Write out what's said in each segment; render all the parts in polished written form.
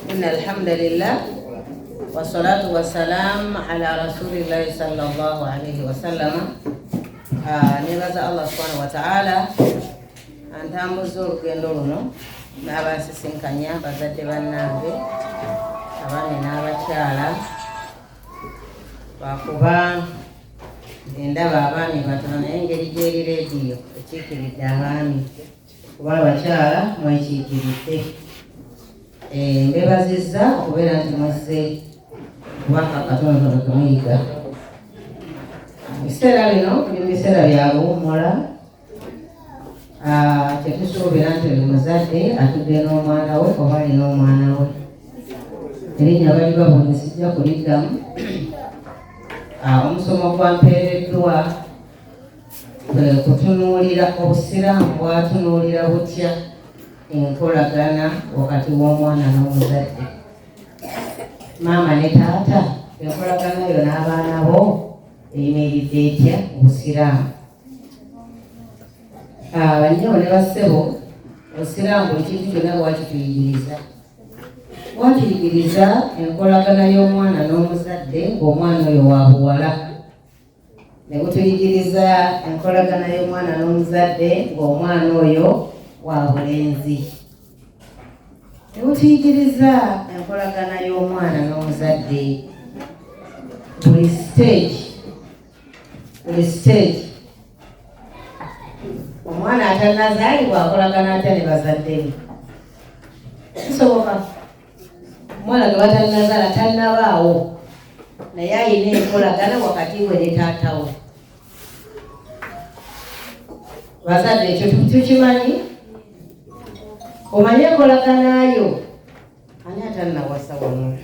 إن الحمد لله والصلاة والسلام على رسول الله صلى الله عليه وسلم. نبذ الله سبحانه وتعالى أن تنبذوا كندورنا نبذ سنكنيا بذات بنابه abami n'abakyala bakuba endaba abaami batono naye engeri gyeri leediyo ekiikiridde abaami kuba abakyala mwekiikiridde. Mbebazizza okubeera nti mwezze kubaka katonotono kemuyiga. Ebiseera bino biri mu biseera bya buwummula. Kyetusuubira nti buli muzadde atudde n'omwana we oba alina omwana we. Erinnya bali babonye sijja kuliddamu. Omusomo gwampeereddwa kutunuulira obusiraamu bwatunuulira butya enkolagana wakati w'omwana n'omuzadde. Maama ne taata enkolagana yo n'abaana bo eyimiridde etya obusiraamu. Bannyawo ne bassebo obusiraamu buli kintu kyonna bwakituyigiriza. Bwakiyigiriza enkolagana y'omwana n'omuzadde ng'omwana oyo wa buwala. Ne butuyigiriza enkolagana y'omwana n'omuzadde ng'omwana oyo wa bulenzi. Ne butuyigiriza enkolagana y'omwana n'omuzadde buli stage. Omwana atannazaalibwa akolagana atya ne bazadde be? Kisoboka. Omwana gwe batannazaala tannabaawo naye ayina enkolagana wakati we ne taata we. Bazadde ekyo tukimanyi? Omanyi enkolagana yo? Ani atannawasa wano?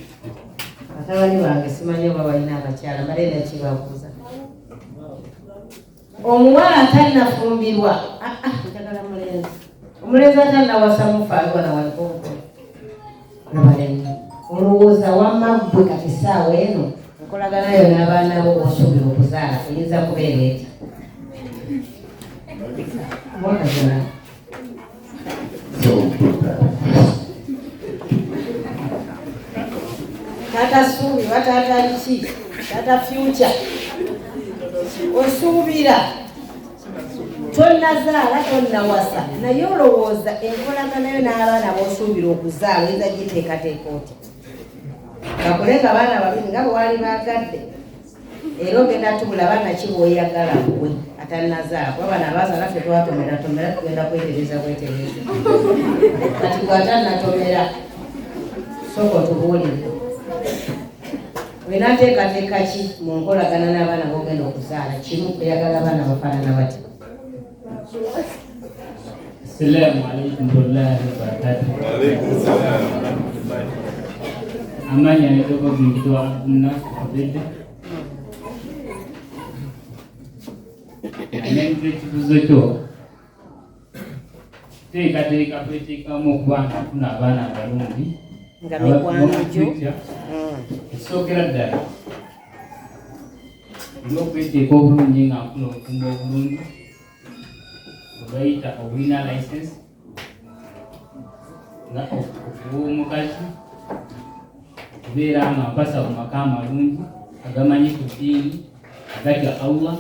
Batabani bange simanyi oba balina abakyala mbale nakibabuuza. Omuwala atannafumbirwa njagala mulenzi. Omulenzi atannawasa mufaalibwa na walikonko nabalenzi. Olowooza wamma ggwe kati essaawa eno enkolagana yo n'abaana bo b'osuubira okuzaala eyinza kubeera etya? Mwakazala taata suubirwa, taata ki, taata future. Osuubira tonnazaala tonnawasa naye olowooza enkolagana yo n'abaana b'osuubira okuzaala oyinza giteekateeka otya? Kakulenga abaana babiri nga bwe wali baagadde era ogenda tubula baana ki bw'oyagala gwe atannazaala kuba bano abazaala ffe twatomera tugenda kwetereza. Kati gwe atannatomera sooka otubuulire olina nteekateeka ki mu nkolagana n'abaana b'ogenda okuzaala? Kimu oyagala abaana bafaanana batya? Assalamu alaikum warahmatullahi wabarakatuh. Amanya nitoka kumtoa Abdulnas Abdede. Ekibuzo kyo teekateeka kweteekamu okubanga tuna abaana abalungi nga mikwano gyo ekisookera ddala olina okweteeka obulungi nga nkula okumba obulungi obayita obulina license nga okuba omukazi okubeera nga mpasa mu maka amalungi agamanyi ku ddiini agatya Allah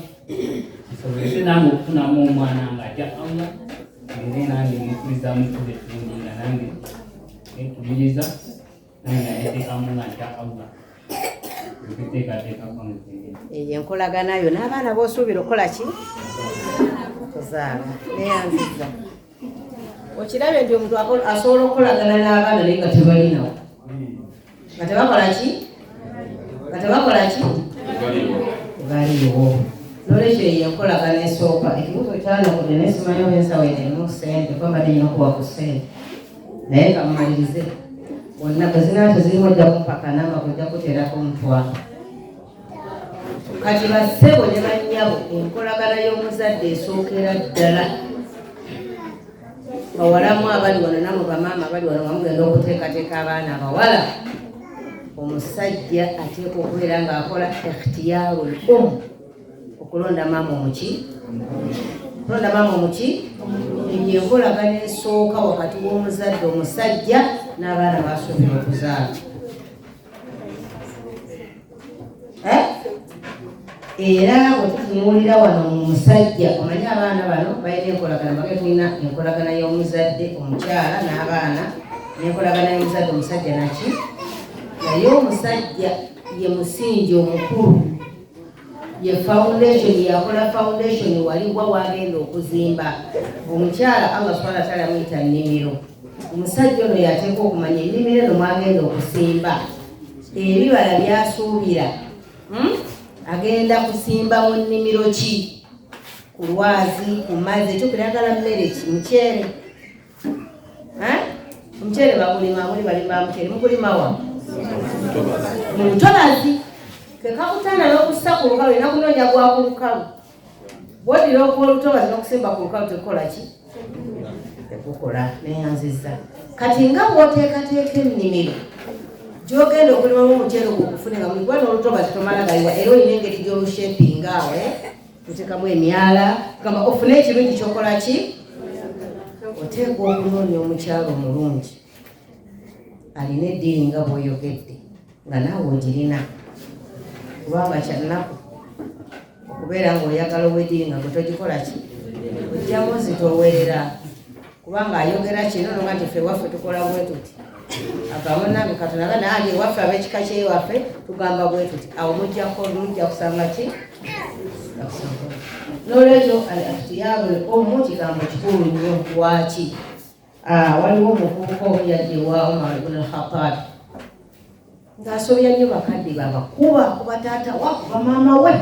kisobozese nange okufunamu omwana nga atya Allah ngere nange nekkirizamu kuba etundi nga nange netukubiriza nange naneteekamu nga atya Allah ekiteekateeka kwamutegera. Eyo enkolagana yo n'abaana b'osuubira okukola ki? Kuzaala. Neyanziza okirabye nti omuntu asobola okukolagana n'abaana naye nga tebalinawo nga tebakola ki? Tebaliwo. Nolwekyo eyo enkolagana esooka. Ekibuzo kyanokudde nesimanyi oba ensawo enemu ssente kuba mbadde nnina okuwa ku ssente naye nga mumalirize bonna bwe zinaate zirimu ojja kumpaka namba kujja kuteerako omutwalo. Kati bassebo ne bannyabo enkolagana y'omuzadde esookera ddala. Bawalamu abali wano namwe bamaama abali wano nga mugenda okuteekateeka abaana abawala, omusajja ateeka okubeera ng'akola ikhtiyarul okulonda maama omuki? Kulonda maama omuki? Eyo enkolagana esooka wakati w'omuzadde omusajja n'abaana basuubira okuzaala. Era bwe tutunuulira wano mu musajja omanyi abaana bano balina enkolagana bage tulina enkolagana y'omuzadde omukyala n'abaana n'enkolagana y'omuzadde omusajja naki naye omusajja ye musingi omukulu ye foundation yakola foundation walibwa wagenda okuzimba omukyala Allah subhanahu wa ta'ala amuyita nnimiro omusajja ono yateeka okumanya ennimiro eno mwagenda okusimba ebibala byasuubira agenda kusimba mu nnimiro ki ku lwazi ku mazzi ekyo kiragala mmere ki muceere omuceere bagulima muli balima muceere mugulima wa mu lutobazi kekakutanda n'okussa ku lukalu olina kunoonya gwa ku lukalu bwodira okuba olutobazi n'okusimba ku lukalu tekola ki tekukola neyanziza kati nga bw'oteekateeka ennimiro gyogenda okulimamu omuceere ogwo okufune nga muli kubana olutobazi tomala galiwa era olina engeri gyolushepinga awe otekamu emyala gamba ofune ekirungi kyokola ki oteeka okunoonya omukyalo omulungi alina eddiini nga bw'oyogedde nga naawe ogirina kubanga kyannaku okubeera ng'oyagala ow'eddiini nga gwe togikola ki ojjamu zitowerera kubanga ayogera kino nonga nti ffe waffe tukola bwe tuti akamunange katunaga nange ewaffe ab'ekika kyewaffe tugamba bwe tuti awo mujja kusanga ki n'olwekyo al-ikhtiyaaru omu kigambo kikulu nnyo lwaki waliwo omuvubuka omu yadde ewa Umar ibn al-Khattab ng'asobya nnyo bakadde babakuba kuba taata wa kuba maama we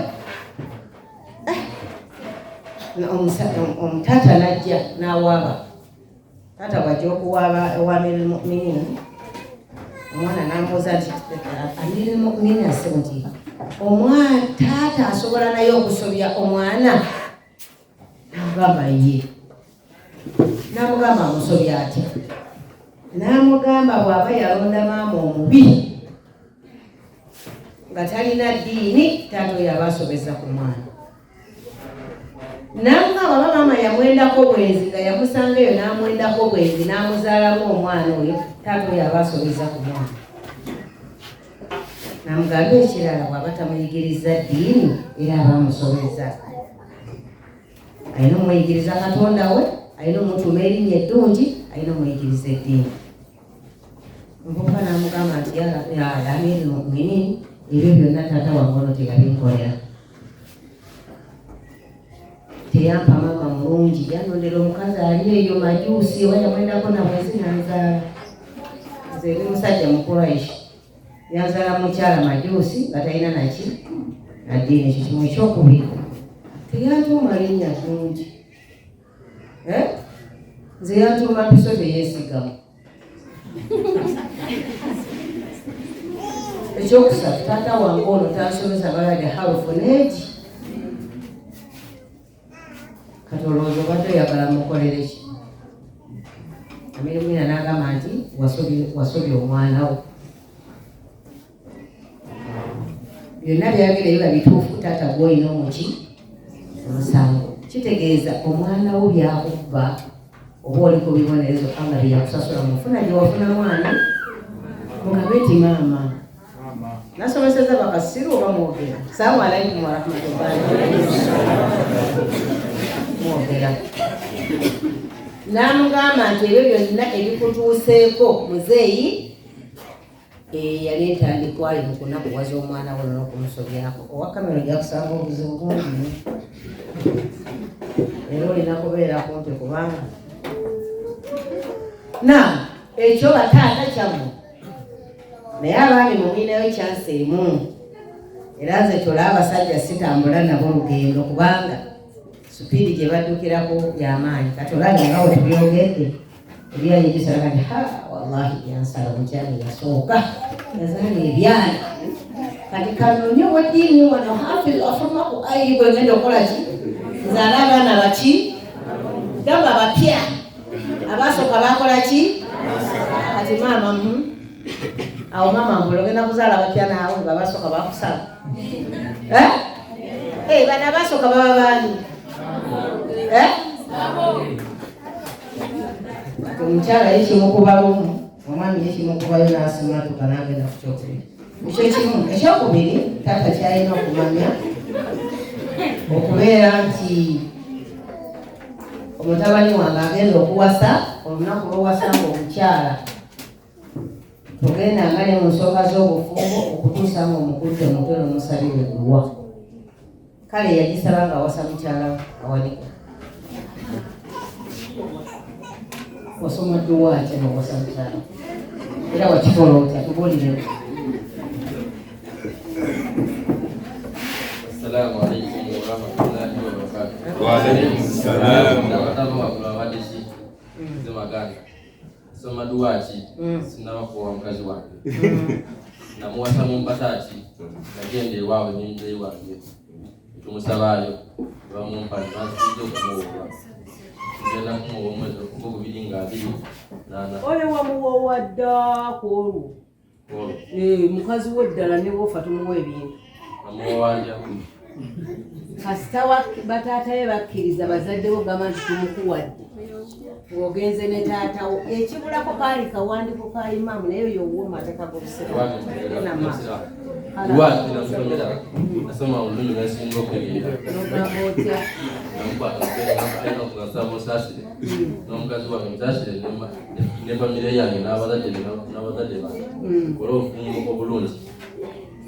omutaata najja n'awaaba taata bwajja okuwaaba ewaamira almu'miniin omwana n'amubuuza nti amira almu'miniin asebo nti omwana taata asobola naye okusobya omwana n'amugamba ye n'amugamba amusobya atya n'amugamba bw'aba yalonda maama omubi nga talina ddiini taata oyo aba asobeza ku mwana n'amugamba ba maama yamwendako bwenzi nga yamusanga eyo n'amwendako bwenzi n'amuzaalamu omwana oyo taata oyo aba asobeza ku mwana n'amugamba ekirala bw'aba tamuyigiriza ddiini era aba amusobeza alina omuyigiriza katonda we alina omutuuma erinnya eddungi alina omuyigiriza eddiini omuvubuka n'amugamba nti amiiri almu'miniin ebyo byonna taata wange ono teyabinkolera teyampa maama mulungi yanondera omukazi ali eyo majuusi oba yamwendako namwezi nanzaala nze eri musajja mukuraishi yanzaala mukyala majuusi nga talina naki naddiini ekyo kimu ekyokubiri teyantuuma linnya ddungi nze yantuuma piso teyeesigamu ekyokusatu taata wange ono tansobeza balade harufu neegi kati olowooza obadde oyagala mukolere ki amirimina n'agamba nti wasobya omwana wo byonna byagera biba bituufu taata gw'olina omuki omusango kitegeeza omwana wo byakubba oba oli ku bibonerezo Allah byakusasula mufuna gye wafuna mwana mugabe nti maama nasomeseza bakasiru oba mwogera salaamu alaikum warahmatullahi mwogera n'amugamba nti ebyo byonna ebikutuuseeko muzeeyi yali entandikwayo mu kunakuwaza omwana wo n'okumusobyako owa kamera gyakusanga obuzibu bungi era olina kubeera kumpi kubanga ekyo bataata kyammwe naye abaami mumwinayo kyansi emu era nze tola abasajja sitambula nabo olugendo kubanga supiidi gye baddukirako yamaanyi kati olabye nga we tubyogedde ebyayigisalaga nti wallahi yansala mukyala yasooka yazaala ebyana kati kanonye weddiini wano hafizi afuma ku ayi gwegenda okukola ki nzaala abaana baki gamba bapya abasooka bakola ki kati maama awo maama mbula ogenda kuzaala bapya naawe nga basooka bakusala bano abasooka baba baani omukyala ye kimukuba lumu omwami yekimukubayo n'asimatuka n'agenda ku kyokubiri. Ekyo kimu. Ekyokubiri taata kyalina okumanya okubeera nti omutabani wange agenda okuwasa, olunaku lw'owasanga omukyala tugenda nga ne mu nsooka z'obufumbo okutuusa nga omukudde omutwe n'omusabira edduwa. Kale yagisaba ng'awasa mukyala awanika. Wasoma dduwa ki n'owasa mukyala? Era wakikola otya? Tubuulire. Assalamu alaikum warahmatullahi wabarakatuh. Wa alaikum salam. Soma duwachi sinabakuwa mukazi wange namuwasa mu mpataki nagenda ewaabwe n'enjira ewange tumusabaayo bamumpa nasiiza okumuwowa ngenda kumuwowa omwezi ogwokubiri nga 28. Oyo wamuwowa dda kwolwo mukazi we ddala ne bwofa tumuwa ebintu namuwowanja kasita bataata be bakkiriza bazadde bo gamba nti tumukuwadde ng'ogenze ne taatawo ekibulako kaali kawandiiko ka imaamu naye oyo owuwa amateeka g'obusomera nasoma olulimi nasinga okwegeera n'ogamba otya namukwataasaba osaasire n'omukazi wange musaasire ne famire yange n'abazadde bange kola obufumbo obulungi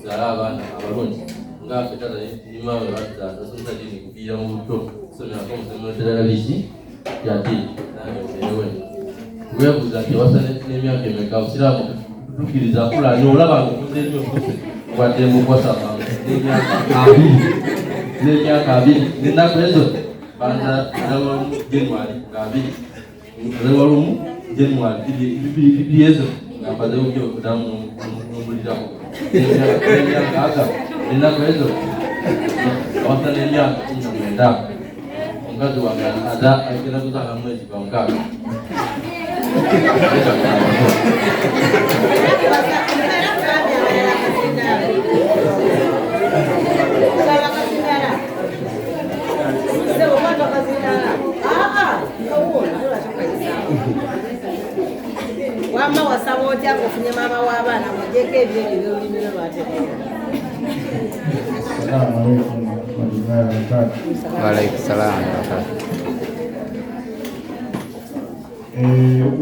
zaala abaana abalungi ngaffe tata nimaawe batuzaala tosomesa dini kufiira mu buto somerako omusomero ddala biki yati nange obeerewe weebuuza nti wasa n'emyaka emeka osiraamu tutukiriza kulanya olaba ngaokuze nnyo okuse obadde mukwasama n'emyaka 2 n'ennaku ezo bandawalumu January nga 2 olewalumu January bibiri ezo ngampazewo byo okudamu n'ombuliramu n'emyaka aga n'ennaku ezo awasa n'emyaka 19 omukazi wange agenda kuzaala mwezi gwa 6. Wama wasaba otya kufunye maama w'abaana mujeko ebyeyo by'olulimi lwategeera. Assalamu alaikum warahmatullahi wabarakatuh. Wa alaikum salam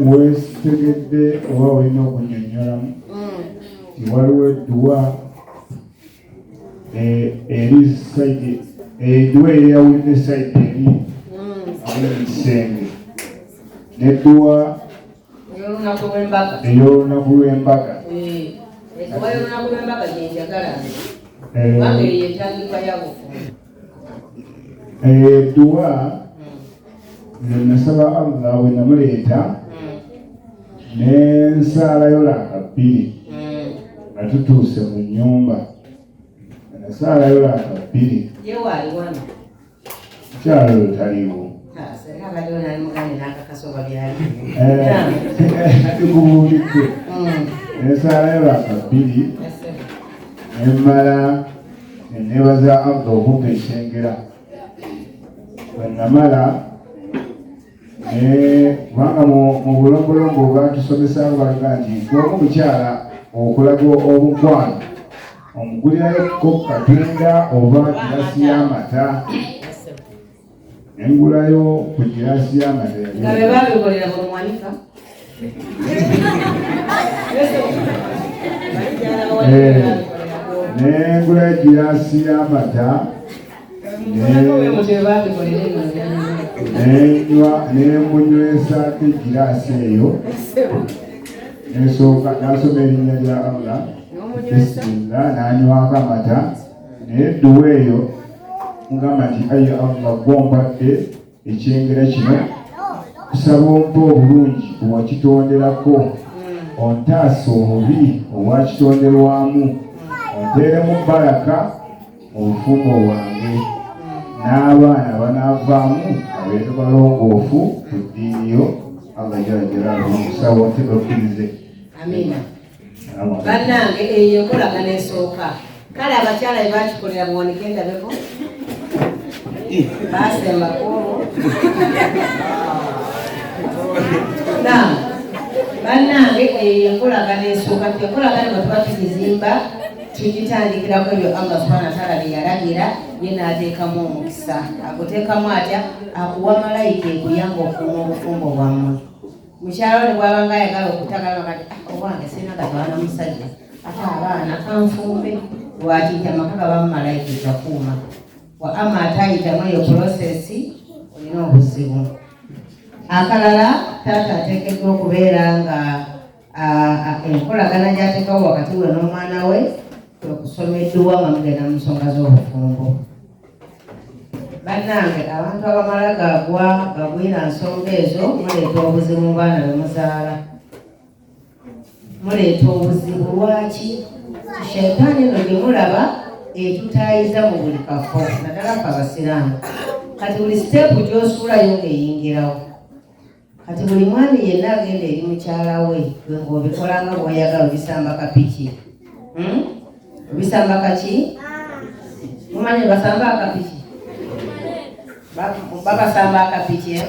weesitegedde oba olina okunnyonnyolamu nti waliwo edduwa eri saidi edduwa eyawulidde saidi eri awulidisenge n'edduwa Ey'olunaku lw'embaga. ey'olunaku lw'embaga. Edduwa y'olunaku lw'embaga gye njagala. Kubanga eyo yentandikwa ya bufumbo. Edduwa nze nasaba Allah bwe namuleeta n'ensaalayo laka 2 nga tutuuse mu nnyumba. Nasaalayo laka 2 Ye waali wano. mukyalo oyo taliwo. Senga abaddewo nali mugane n'akakasoba byali. Tukubuulidde n'ensaalayo laka 2 nemmala neneebaza Allah okumpa ekyengera. Bwe namala kubanga mu bulombolombo batusomesa balaga nti ng'omukyala okulaga omukwano omugulirayo katunda oba girasi y'amata. Engulayo ku girasi y'amata Nga be babikolera mu mwanika. n'engulayo girasi y'amata nemunywesako egiraasi eyo nesooka nasoma erinnya lya Allah bisimillah nanywako amata naye edduwa eyo mugamba nti ayi Allah gwompadde ekyengera kino kusaba ompa obulungi bwewakitonderako ontaasa obubi obwakitonderwamu onteeremu baraka mu bufumbo bwange n'abaana banaavaamu abeetu balongoofu ku ddiini yo Allah jala jalaaluhu okusaba ntebe okkirize. Amina. Bannange eyo enkolagana esooka. Kale abakyala be bakikolera muwanike endabeko baasembako bannange enkolagana esooka enkolagana bwe tuba tugizimba tugitandikirako ebyo Allah subhanahu wa ta'ala bye yalagira ye n'ateekamu omukisa aguteekamu atya akuwa malayika ekuyamba okuuma obufumbo bwammwe mukyalo ne bwabanga ayagala okutagala kati owange sirina gatwala musajja ate abaana kanfumbe lwakiyita amaka gabamu malayika egakuuma wa ama atayitamu eyo prosesi olina obuzibu akalala taata ateekeddwa okubeera nga enkolagana gy'ateekawo wakati we n'omwana we okusoma edduwa nga mugenda mu nsonga z'obufumbo bannange abantu abamala gagwira nsonga ezo muleeta obuzibu mu baana be muzaala muleeta obuzibu lwaki shaitaani eno gye mulaba etutaayiza mu buli kafo naddala fe abasiraamu kati buli siteepu gy'osuulayo ng'eyingirawo kati buli mwami yenna agenda eri mukyala we ng'obikolanga bw'oyagala obisamba kapiki obisamba kaki mumanyi basamba akapiki babasamba akapiki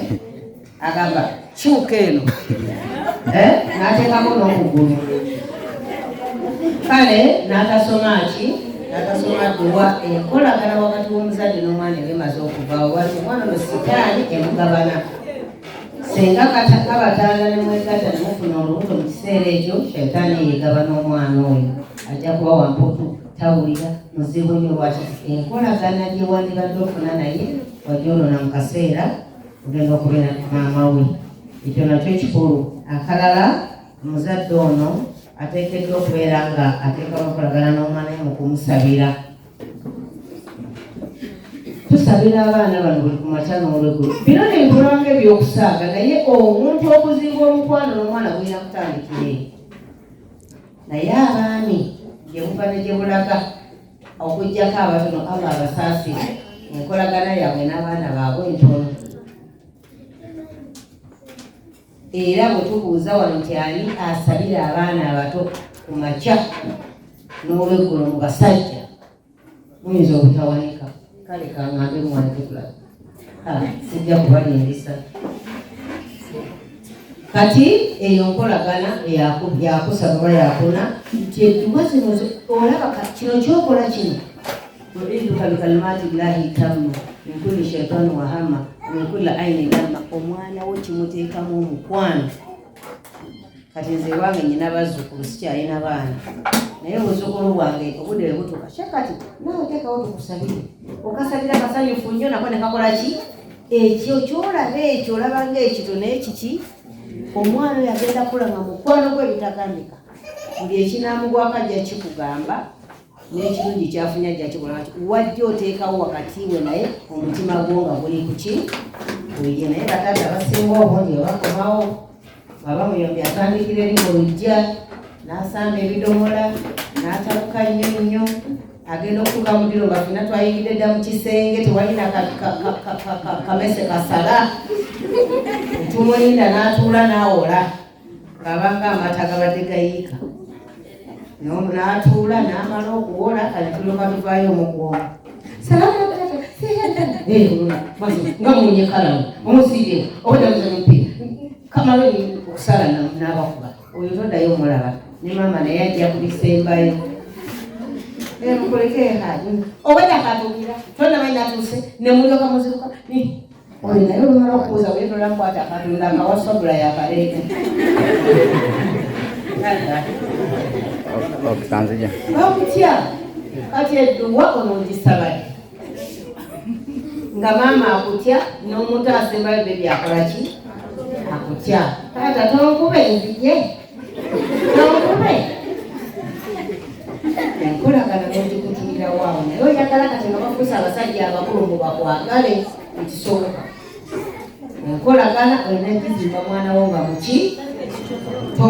agamba kyuka eno n'ateekako n'okugulu kale n'atasoma ki n'atasoma dduwa enkolagana wakati w'omuzadde n'omwana ebemaze okuvaawo lwaki omwana no sitaani emugabana senga kabatanga ne mwegatta ne mufuna olubuto mu kiseera ekyo shaitaani yeegaba n'omwana oyo ajja kuba wamputu tawulira muzibu nnyo lwaki enkolagana gye wandibadde ofuna naye wajolona mu kaseera ogenda okubeera maama we ekyo nakyo kikulu akalala omuzadde ono ateekeddwa okubeera nga ateekamu okolagana n'omwana we mu kumusabira tusabira abaana bano buli ku makya n'olweggulo bino nebibulanga ebyokusaaga naye omuntu okuzimba omukwano n'omwana gulina kutandikira eyo naye abaami gye muva ne gye bulaga okuggyako abatono aba abasaasire enkolagana yaabwe n'abaana baabwe ntono era bwe tubuuza wano nti ani asabira abaana abato ku makya n'olweggulo mu basajja muyinza obutawanika kale kaŋŋambe muwanikula sijja kubalindisa kati eyo nkolagana yakusaba oba yakuna kyetuwa zino olaba kino kyokola kino uiduka bikalimati llahi tamma min kulli shaitani wahama min kulli aini lamma omwana wo kimuteekamu omukwano kati nze wange nyina bazzukulu sikyalina baana naye obuzzukulu bwange obudde bwe butuuka kyakati naawe teekawo tukusabire okasabira kasanyufu nnyo nako ne kakola ki ekyo kyolaba ekyo olaba ngaekito n'ekiki omwana oyo agenda kulanga mukwano gwe bitagambika buli ekinamugwako ajja kikugamba n'ekirungi kyafunye ajja kikola wajja oteekawo wakati we naye omutima gwo nga guli kuki wejje naye bataata abasinga obundi obakomawo baba muyombi atandikira eri mu lujja n'asamba ebidomola n'atabuka nnyo nnyo agenda okutuuka mu diro nga fina twayingidde dda mu kisenge tewalina kamese kasala tumulinda n'atuula n'awola ng'abanga amata gabadde gayiika n'atuula n'amala okuwola kale tulyoka tuvaayo omugwongo nga munyekalamu omusire obudamuza mupiira kamala okusala n'abakuba oyo toddayo omulaba ne maama naye ajja kubisembayo mukoleke haji obwedda akatuukira tonnamanyi natuuse ne mulyoka muziruka oyo naye olumala okubuuza wetola mukwata akatonda akawasobula yakaleeta bakutya kati edduwa ono ngisabadde nga maama akutya n'omuntu asembayo be byakolaki akutya taata tonkube nzije tonkube enkolagana n'ogikutumira waawo naye oyagala kati nga bafuusa abasajja abakulu mu bakwagale ekisoboka enkolagana olina gizimba mwana wo nga muki to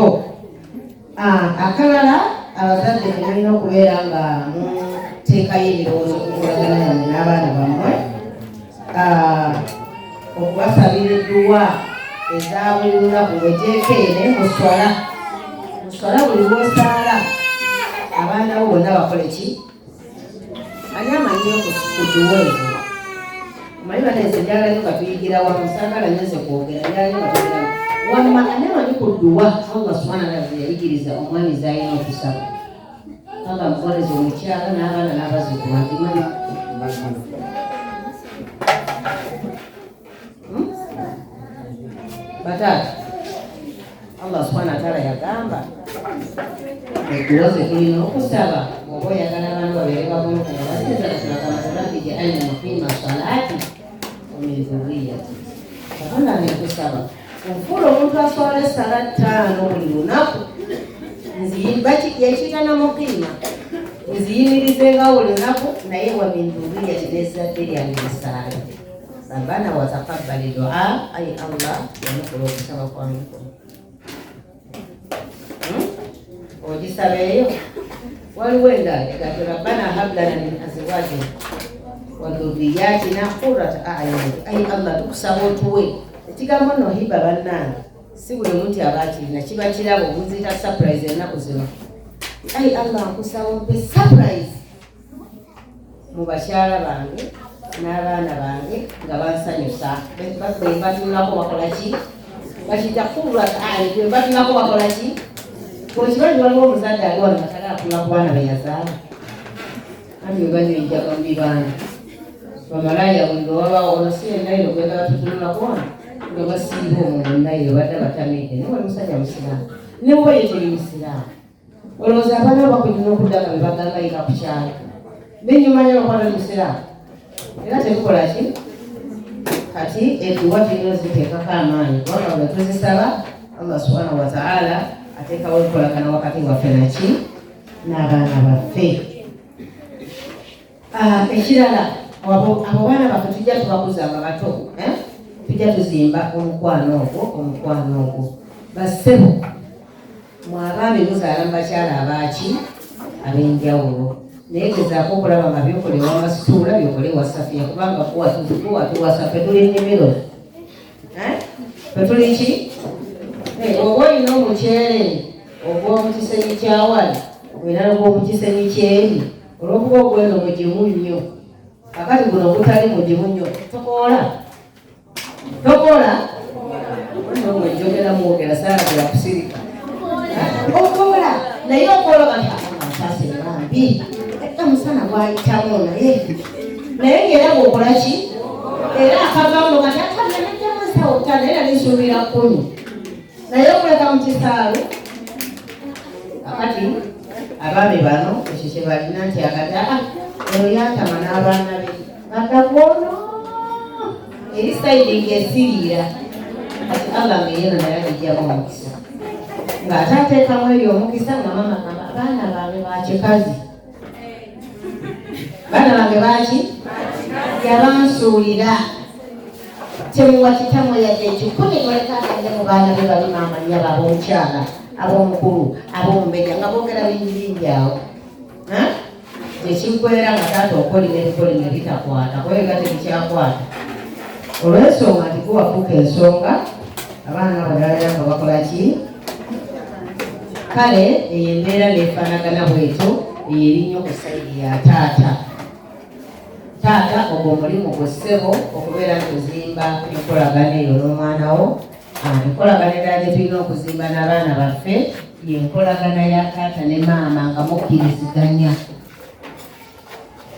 akalala abazadde mulina okubeera nga muteekayo ebirowoozo kukolagana yammwe n'abaana bammwe okubasabira edduwa eza buli lunaku bwejeekeene muswala buli lwosaala abaana bo bonna bakole ki ani amanyiyo kuduwa ezo omanyi baneze njagala nyo nga tuyigira wamu saagala nyoze kwogera njagala nyo nga tuyigira wamma ani amanyi ku dduwa Allah subhanahu wa ta'ala yayigiriza omwami z'alina okusaba Allah mukoleze omukyala n'abaana n'abazzukulu ntimanyi bataata Allah subhanahu wa ta'ala yagamba edduwa ze tulina okusaba oba oyagala abantu babeere babuluku nga basizaaaabi jaalna muqiima salaati min dhurriyati katonda nekusaba ofuula omuntu aswala essala 5 buli lunaku yakiyita namuqiima nziyimirizenga buli lunaku naye wa min dhurriyati n'ezzadde lyange esaala rabbana wataqabbali du'a ayi Allah yanukula okusaba kwange ogisabeeyo waliwo endala egati rabbana hablana min azwajina wa dhurriyyatina qurrata a'yun ayi Allah tukusaba otuwe ekigambo nno hiba bannange si buli muntu aba akirina kiba kirabo omuziyita surprise ennaku zino ayi Allah nkusaba ompe surprise mu bakyala bange n'abaana bange nga bansanyusa batunako bakola ki bakita qurrata a'yun batunako bakola ki Kuchibanyi waliwo omuzadde ali wano atali akula ku baana be yazaala kandi webanyo enjaga mubibanja bamalaya buli lwe wabawo ono si ennairo gwenda batutunulako wano nga basiiba omuntu ennairo badde batamidde naye wali musajja musiraamu ne bwe ye toli musiraamu olowooza abaana bakulina okuddaga be bagamba yika ku kyalo nenyumanyi okwala musiraamu era tetukola ki kati edduwa tulina oziteekako amaanyi kubanga bwe tuzisaba Allah subhanahu wa ta'ala ateekawo enkolagana wakati waffe naki n'abaana baffe. Ekirala abo baana baffe tujja tubakuza nga bato tujja tuzimba omukwano ogwo bassebo mwabaami muzaala mubakyala abaaki ab'enjawulo naye gezaako okulaba nga byokolewa masituula byokolewa safiya kubanga kuwatuwasa ffe tuli nnimiro fwe ki oba olina omuceere ogw'omukisenyi kyawali era ogw'omukisenyi kyeri olw'okuba ogweno mugimu nnyo akati guno ogutali mugimu nnyo tokola omwejogera mwogera saagera kusirika okola naye okola batasase bambi omusana gwayitamu naye ngera bwokola ki era akavamu kati akananajjamusawo era nisuubira 10 naye okuleka mu kisaawe akati abaami bano ekyo kye balina nti akati eyo yatama n'abaana be bagagono eri sayidi ng'esiriira kati Allah ng'eyeno naye agijjamu omukisa ng'ate ateekamu ebyo omukisa nga mama gamba abaana bange bakikazi baana bange baki yabansuulira temuwa kitamu yadde ekikumi koleka agende mu baana be balimu amanya ab'omukyala ab'omukulu ab'omumbejja nga boogera bingi awo ekinkwera nga taata okolima ebikolima ebitakwata kwega tebikyakwata olw'ensonga nti guwafuuka ensonga abaana badalala nga bakola ki kale eyo embeera neefaanagana bwetyo eyo erinnyo ku sayidi ya taata ogwo omulimu gwe ssebo okubeera nkuzimba enkolagana eyo n'omwana wo enkolagana era gye tulina okuzimba n'abaana baffe yenkolagana ya taata ne maama nga mukkiriziganya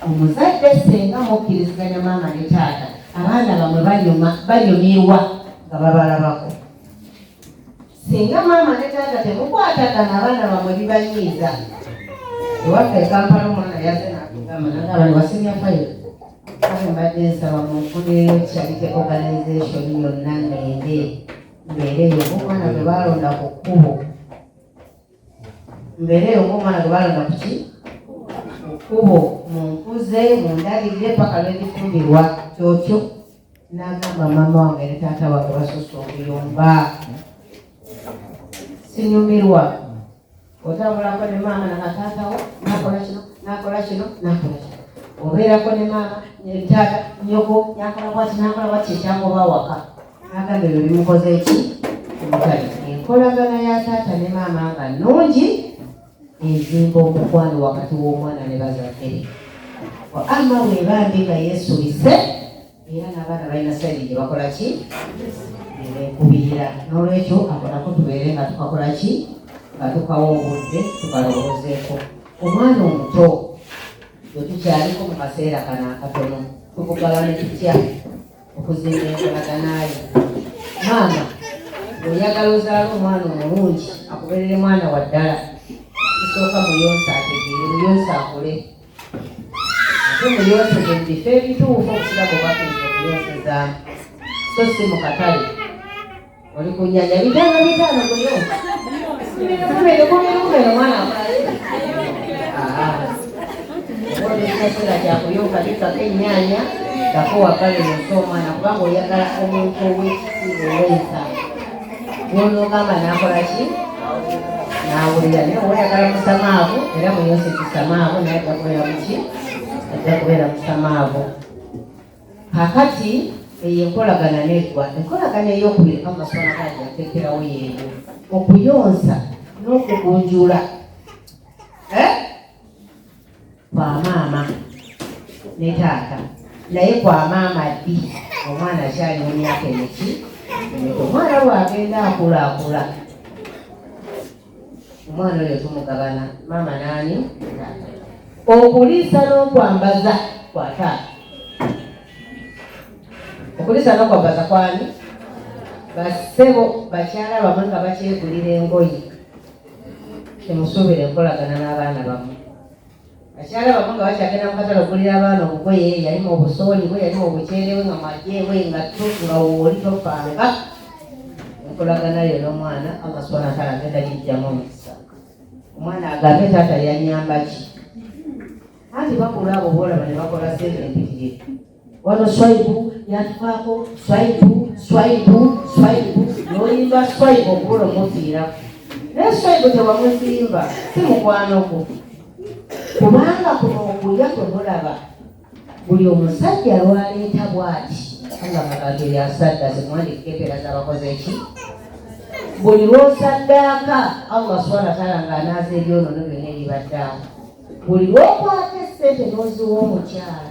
omuzadde senga mukkiriziganya maama ne taata abaana bamwe banyumirwa nga babalabako singa maama ne taata temukwatagana abaana bamwe bibanyiiza ewaffe ekampala omwana yaze nakugamba nagaba newasimya fayo ate mbadde nsaba munfuneeyo charity organization yonna ngende mbeereeyo ng'omwana gwe balonda ku kkubo mbeereeyo ng'omwana gwe balonda ku ki kkubo munkuze mundabirire paka lwedifumbirwa kyokyo n'agamba maama wange ne taata wange basusse okuyomba sinyumirwa otambulako ne maama nakataatawo nakola kino obeerako ne maama taata nyoko nakola bwati ekyangoba waka agamba ebyo bimukoze eki omutali enkolagana ya taata ne maama nga nnungi ezimba omukwano wakati w'omwana ne bazadde ama bwebambi nga yeesuubise era n'abaana balina sayidi gye bakola ki kubirira n'olwekyo akolako tubeere nga tukakola ki nga tukawa obudde tukalowoozeeko omwana omuto bwe tukyaliko mu kaseera kano akatono tukugabane tutya okuzimba enkolaganayo maama bw'oyagala ozaala omwana omulungi akubeerere mwana wa ddala tusooka muyonsa ategeere muyonsa akule ate muyonseze mu bifo ebituufu okukirago bakiriza okuyonsezaamu so si mu katale oli ku nnyanja bitaano muyonsa kumere omwana akaseera kyakuyonka likako ennyaanya kako wakale yonsa omwana kubanga oyagala omuntu ow'ekitiibwa ow'ensa gw'onoogamba n'akola ki n'awulira naye oyagala musamaavu era muyonse kisamaavu naye ajja kubeera muki ajja kubeera musamaavu kakati eyo enkolagana neggwa enkolagana ey'okubiri Allah subhanahu wa ta'ala yateekerawo yeeyo okuyonsa n'okugunjula kwa maama ne taata naye kwa maama ddi omwana akyali mu myaka emiki omwana bw'agenda akulaakula omwana oyo tumugabana maama naani okuliisa n'okwambaza kwa taata okuliisa n'okwambaza kwani basebo bakyala bamwe nga bakyegulira engoye temusuubira enkolagana n'abaana bamwe bakyala bamwe nga bakyagenda mu katale okugulira abaana obugoye yalimu obusooli bwe yalimu obuceerewe nga majjewe nga nga wooli tofanga enkolagana yo n'omwana Allah subhanahu wa ta'ala agenda gijjamu omukisa omwana agambe taata yanyamba ki anti bakula abo boolaba ne bakola sente empitire wano swaibu yatufaako swaibu n'oyimba swaibu okubula omufiiraku naye swaibu tewamuzimba si mukwano gwo kubanga kuno okulya kwemulaba buli omusajja lwaleeta bw'ati Allah magageri asadda zimwandika empeera z'abakoze eki buli lw'osaddaaka Allah subhanahu wa ta'ala ng'anaaza ebyonoono byonna ebibaddeawo buli lw'okwata essente n'oziwa omukyala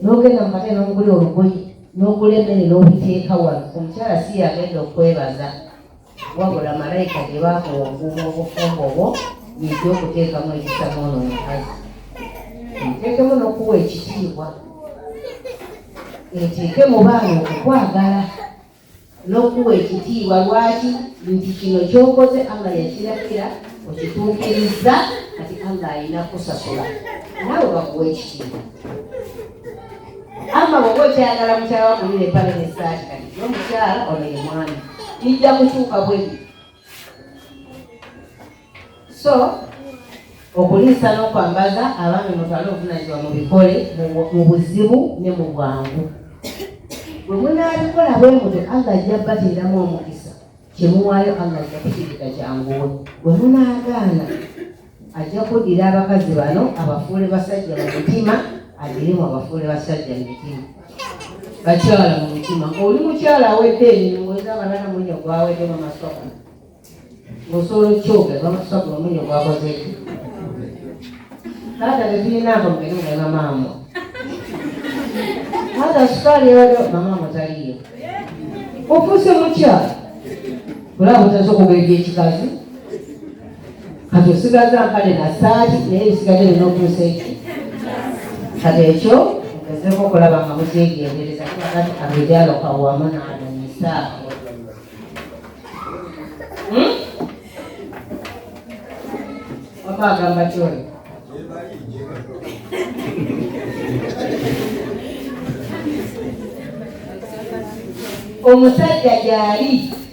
n'ogenda mu katale n'omugula olugoye n'ogula emmere n'obiteeka wano omukyala si yagenda okwebaza wabula malayika gye baakuwa obuuma obufumbo obwo yijja okuteekamu ekisamu ono omukazi eteekemu n'okuwa ekitiibwa eteeke mu baana okukwagala n'okuwa ekitiibwa lwaki nti kino kyokoze Allah yakirakira okituukiriza kati Allah alina kusasula naawe bakuwa ekitiibwa ama bwoba okyagala mukyala wakulira empale n'essaati kati n'omukyala ono ye mwami kijja kukyuka bwebi so okuliisa n'okwambaza abaami mutwale obuvunanyizibwa mu bikole mu buzibu ne mu bwangu bwe munaabikola bwe mutyo Allah ajja bateeramu omukisa kyemuwaayo Allah ajja kukiggika kyanguwe bwe munaagaana ajja kuddira abakazi bano abafuule basajja mu mutima adiremu abafuule basajja mu mutima bakyala mu mutima oli mukyala awedde emirimu eza abalala munyo gwaweddemu amasoka ng'osobola okyogerwa amasoka omunyo gwakoze eki taata tetulinaako mugende mugema maama hata sukali yabadde mama mutaliyo ofuuse mukyala olaba otaza okubeega ekikazi kati osigaza nkale na saati naye ebisigadde birina okutuusa eki kati ekyo ngezeeko okulaba nga mukyegendereza kati abejalo kawamu naananisaako oba agamba kyoli omusajja gyali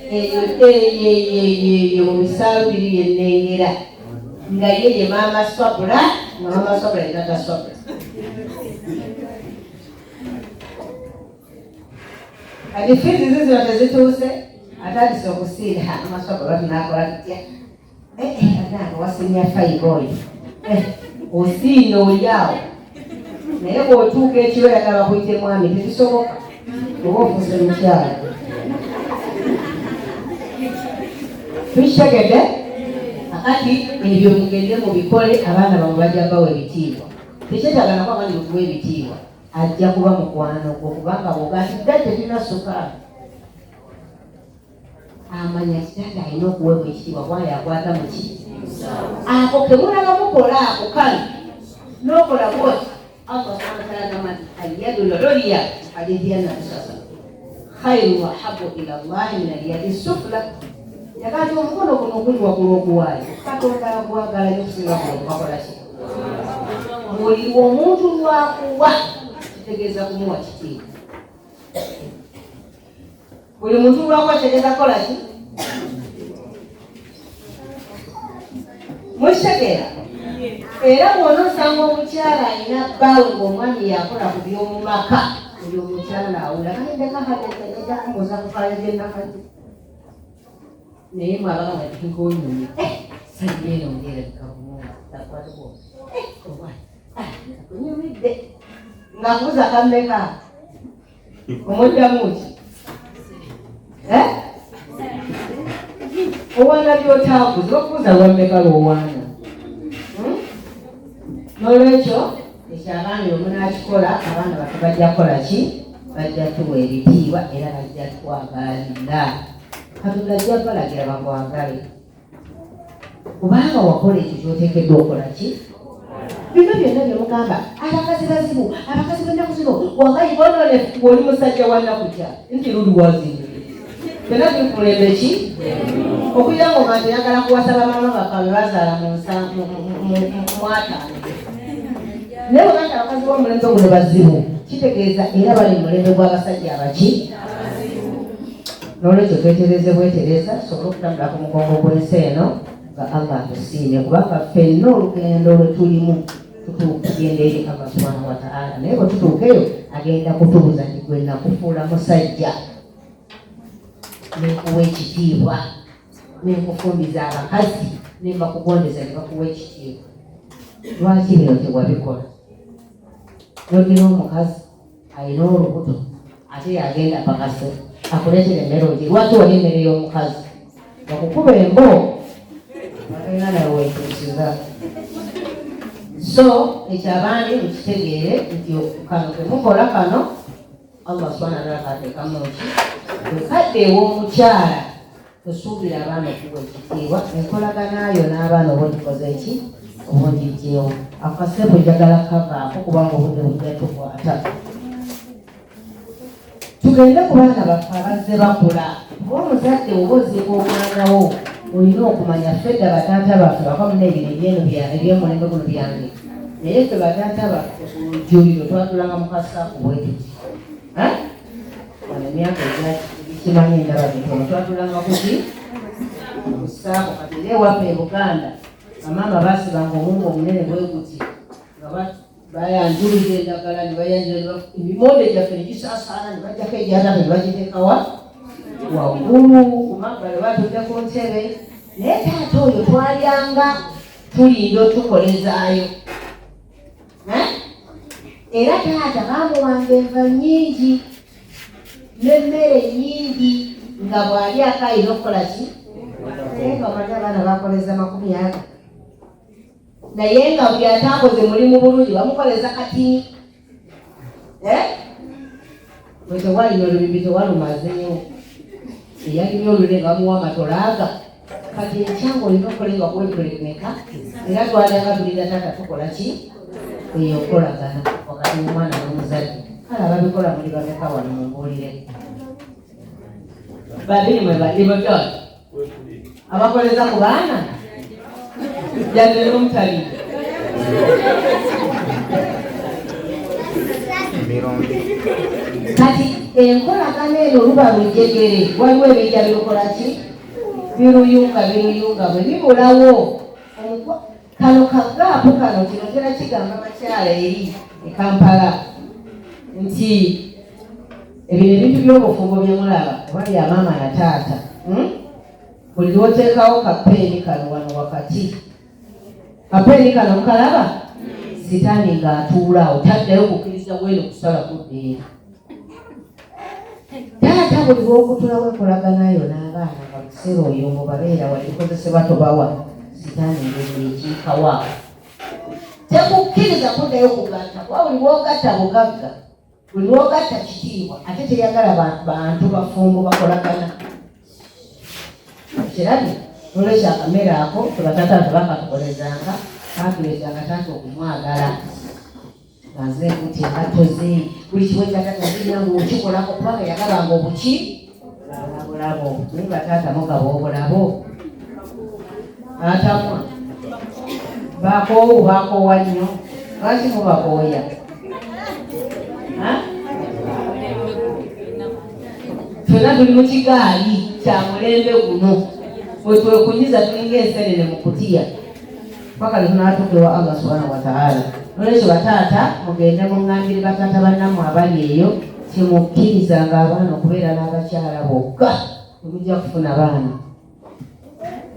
eyo mu bisaalu biri byennengera nga ye maama swabula nga maama swabula etata swabula kati fiizi zizino tezituuse atandise okusiira amaswabula tunakola tutya atange wasimya fayiboyi osiina oliawo naye bw'otuuka ekiro yagala bakuyite mwami tekisoboka oba ofuuse mukyala tukitegedde akati ebyo mugende mu bikole abaana bamwe bajja bawa ebitiibwa tekyetaaga nako abandi mukuwa ebitiibwa ajja kuba mukwano gwo kubanga bwogati dda tetulina sukaali amanya kitanda alina okuweebwa ekitiibwa bwali akwata mu ki ako kemulaba mukola ako kale n'okola bwoti Allah subhanahu wa ta'ala gamba nti alyadu lulya hadithi ya Nabii sasa khairu wa habu ila Allahi min alyadi sufla yakati omukono guno guli waggulu oguwaayo Katonda agwagala n'okusinga kuno bakola ki buli omuntu lwakuwa kitegeeza kumuwa kitiibwa buli muntu lwakuwa kitegeeza kukola ki mukitegeera era bw'ona osanga omukyala alina bbaawe ng'omwami yakola ku by'omu maka buli omukyala awula kanedekahaedakumbuza kufayo byennakati naye mwabaga nga tikikonyumye sajjeeno ngeerabikabumunga takwatibwa kunyumidde ng'akubuza kammeka omuddamu ki owaana byotaakuza okubuza lwammeka lwowaana n'olwekyo ekyabaana omunaakikola abaana bato bajja kukola ki bajja tuwa ebitiibwa era bajja twagalira Katonda ajja balagira bamwagale kubanga wakola ekyo kyoteekeddwa okukola ki bino byonna byemugamba abakazi bazibu abakazi b'ennaku zino wagayi bononefu bw'oli musajja wa nnaku kya nti luli wazibu byonna biri ku mulembe ki okugira ngo nga teyagala kuwasa bamaama baffe bazaala mu ataano naye bweganda abakazi b'omulembe guno bazibu kitegeeza era bali mu mulembe gw'abasajja abaki n'olwekyo twetereze bwetereza tusobole okutambula ku mugongo gw'ensi eno nga Allah atusiimye kubanga ffenna olugendo lwe tulimu tugenda eri Allah subhanahu wa ta'ala naye bwe tutuuka eyo agenda kutubuza nti gwe nakufuula musajja nekuwa ekitiibwa nekufumbiza abakazi nembakugondeza ne bakuwa ekitiibwa lwaki bino tewabikola yogera omukazi alina olubuto ate yagenda pakase akuleetera emmere ogi lwaki wali emmere y'omukazi okukuba embo alina nawe wetuusiza so ekyabandi mukitegeere nti kano kemukola kano Allah subhanahu wa ta'ala kateekamu ki bwekadde ew'omukyala tosuubira abaana okuwa ekitiibwa enkolaganayo n'abaana oba ogikoze eki oba ogijjeewo akaseebu njagala kavaako kubanga obudde bujja tukwata tugende ku baana baffe abazze bakula kuba omuzadde oba oziika omwana wo olina okumanya fedda bataata baffe bakamuna ebino ebyemulembe guno byange naye ffe bataata baffe ku lujjuliro twatulanga mukasaaku bwetuti wano emyaka egikimanyi endaba bitono twatulanga kuki musaako kati era ewaffe e Buganda bamaama baasibanga omungu omunene bweguti nga bayanjulira endagala nebayanjula emimonde gyaffe negisaasaana nebajjako ejyataka nebagiteekawa waggulu ku mabbali batudde ku ntebe naye taata oyo twalyanga tulinda otukolezaayo era taata bamuwanga enva nnyingi n'emmere nnyingi nga bw'alyako alina okukola ki naye nga omanye abaana bakoleza 100 naye nga buli atakoze mulimu bulungi bamukoleza katini bwe tewalina olubimbi tewalumazeewo eyalimye olule nga bamuwa amatolaaga kati ekyanga olina okukolenga kwekulemeka era twalyanga tulira taata tukola ki eyo okolagana wakati omwana n'omuzadde kale ababikola muli bameka wano mumbuulire babiri mwe bali batatu abakoleza ku baana jadde n'omutali kati enkolagana eno luba lujegere waliwo ebijja birukola ki biruyunga bwe bibulawo kano kagaapu kano kino tera kigamba makyala eri e Kampala nti ebyo ebintu by'obufumbo byemulaba oba bya maama na taata buli lwoteekawo kapeeni kano wano wakati kapeeni kano mukalaba sitaani ng'atuulaawo taddayo kukkiriza bweno kusala kuddeera taata buli lwokutulawo enkolaganayo n'abaana bakiseera oyo mubabeera walikozesebwa tobawa sitaani ngeri ekiikawa tekukkiriza kuddayo kugatta kuba buli lwogatta bugagga buli lwogatta kitiibwa ate teyagala bantu bafumbo bakolagana kirabye olwekyo akamere ako tebatata tebakatukolezanga katuletanga taata okumwagala ngaze kuti engatoze buli kiwekatagazirira ngaokikolako kubanga yagalanga obuki bulabo naye bataata mugaba obulabo atamwa bakoowu bakoowa nnyo lwaki mubakooya twena tuli mu kigaali kya mulembe guno wetwekunyiza tulinga ensenene mu kutiya paka letunatukewa Allah subhanahu wa ta'ala. Nolwekyo bataata mugende muŋŋambire bataata bannammwe abali eyo timukkirizanga abaana okubeera n'abakyala bokka temujja kufuna baana.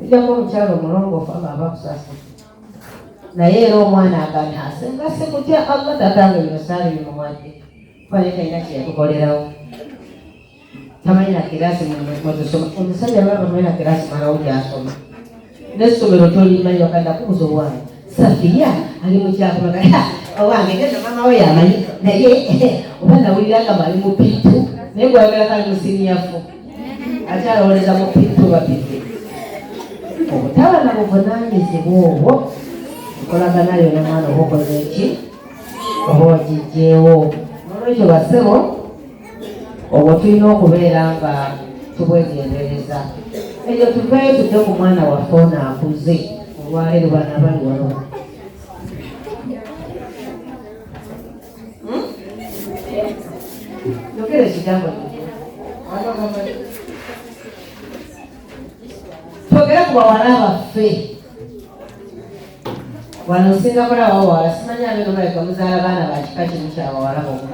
Ejjako omukyala omulongoofu aba abakusasa naye era omwana agana asenga se kutya Allah tatange bino saali bimuwadde fane talina kyeyatukolerawo tamanyi na kirasi mwetusoma omusajja baba tamanyi na kirasi malawo gyasoma n'essomero tolimanyi wakanda kubuza obwana Safiya ali mu kyakulaga owange ngenda mama we yamanyi naye oba nawuliranga bali mu pintu naye gwagala kali musiniyafu akyalowoleza mu pintu bapite obutaba na buvunanyizibwa obwo okolaganayo n'omwana oba okoze eki oba wagijjeewo nolwekyo basebo obwo tulina okubeera nga tubwegendereza ekyo tuveeyo tudde ku mwana waffe ono akuze olwaleero bana bali wano yogera ekigambo twogere ku bawala baffe wano nsinga kulaba bawala simanyi abeno baleka muzaala baana bakika kimu kyabawala bomu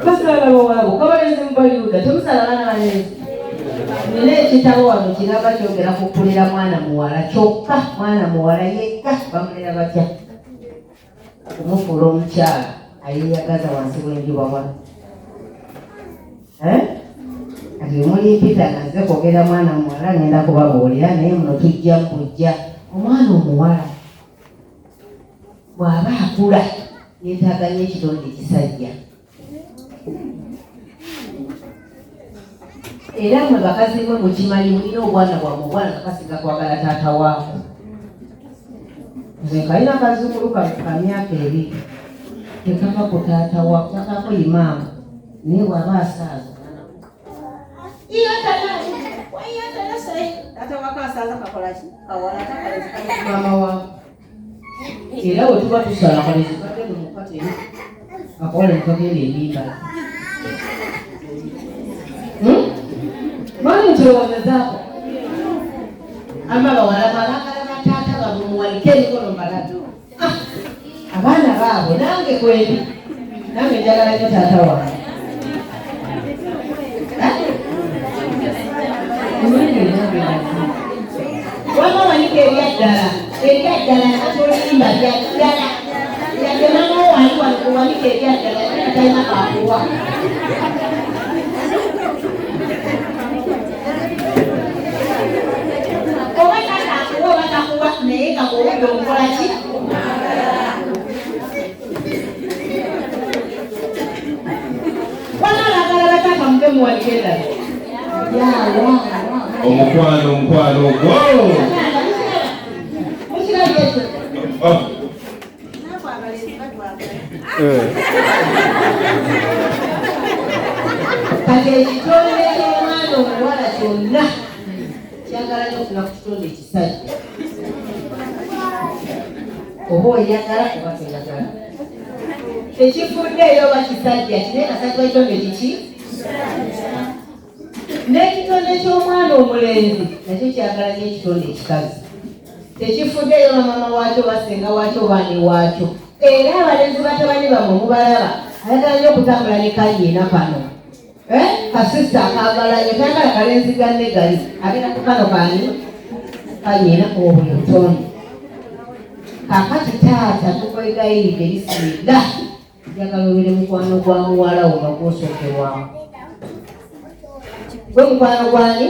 bazaala bawala bo kabalenzi mubayuda temuzaala baana balenzi nina ekitabo wano kiraba kyogera kukulira mwana muwala kyokka mwana muwala yekka bamulera batya okumufuula omukyala ayeyagaza wansi w'enjuba wano ati omulimpita naze kwogera mwana muwala ngenda kubabuulira naye muno tujja kujja omwana omuwala bw'aba akula yeetaaganya ekitonde ekisajja era mwe bakazi mwe mukimanyi mulina obwana bwammwe obwana kakasiga kwagala taata waako nze kalina kazukulu ka myaka ebiri tekava ku taata waako kakako imaamu naye bw'aba asaaza mama waako era bwe tuba tusala kalezikadde mumukate akola nkagenda enimba mwani nkirowozezaako ama bawala balagala bataata babumuwalike emikono mbalaga abaana baabwe nange kweri nange njagala nyo taata wange wama wanika eryaddala natolirimba lyaddala yadde mama wanika eryaddala talina kakuwa oba tatakuwa batakuwa naye kakuwudde omukola ki wama alagala bataka muge muwalike eddala omukwano gwo kati ekitonde ky'omwana omuwala kyonna kyagala nokuna ku kitonde ekisajja oba oyagala oba toyagala ekifudde eyo oba kisajja kinaye kasajja ekitonde kiki n'ekitonde ky'omwana omulenzi nakyo kyagala n'ekitonde ekikazi tekifuddeyo bamama waakyo basenga waakyo baani waakyo era abalenzi batabani bamwe mubalaba ayagala nnyo okutambula ne kanyiina kano kasista akagalanyo tayagala kalenzi ganne gali agenda ku kano kaani kanyiina obuli butonde kakati taata tukwegayiridde lisinda njagala obere mukwano gwa muwala wo nga gwosookerwamu gwe mukwano gwani